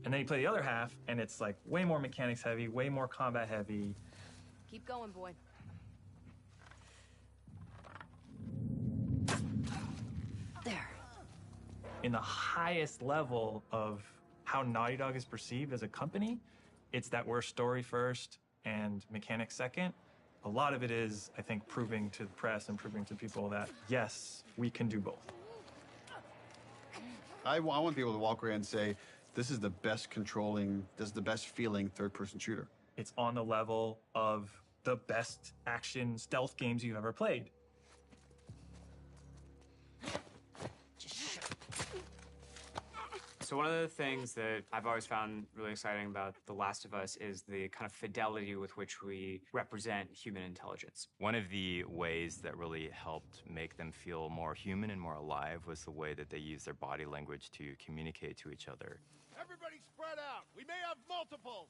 [SPEAKER 6] And then you play the other half, and it's like way more mechanics heavy, way more combat heavy.
[SPEAKER 7] Keep going, boy. There.
[SPEAKER 6] In the highest level of how Naughty Dog is perceived as a company, it's that we're story first and mechanics second. A lot of it is, I think, proving to the press and proving to people that, yes, we can do both.
[SPEAKER 12] I want people to walk away and say, this is the best controlling, this is the best feeling third-person shooter.
[SPEAKER 6] It's on the level of the best action stealth games you've ever played.
[SPEAKER 14] So one of the things that I've always found really exciting about The Last of Us is the kind of fidelity with which we represent human intelligence.
[SPEAKER 10] One of the ways that really helped make them feel more human and more alive was the way that they use their body language to communicate to each other.
[SPEAKER 1] Everybody spread out. We may have multiples.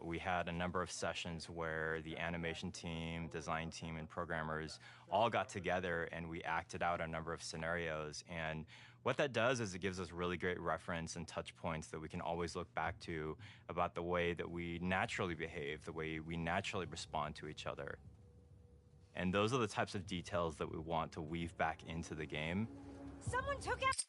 [SPEAKER 10] We had a number of sessions where the animation team, design team, and programmers all got together and we acted out a number of scenarios. And what that does is it gives us really great reference and touch points that we can always look back to about the way that we naturally behave, the way we naturally respond to each other. And those are the types of details that we want to weave back into the game.
[SPEAKER 20] Someone took out...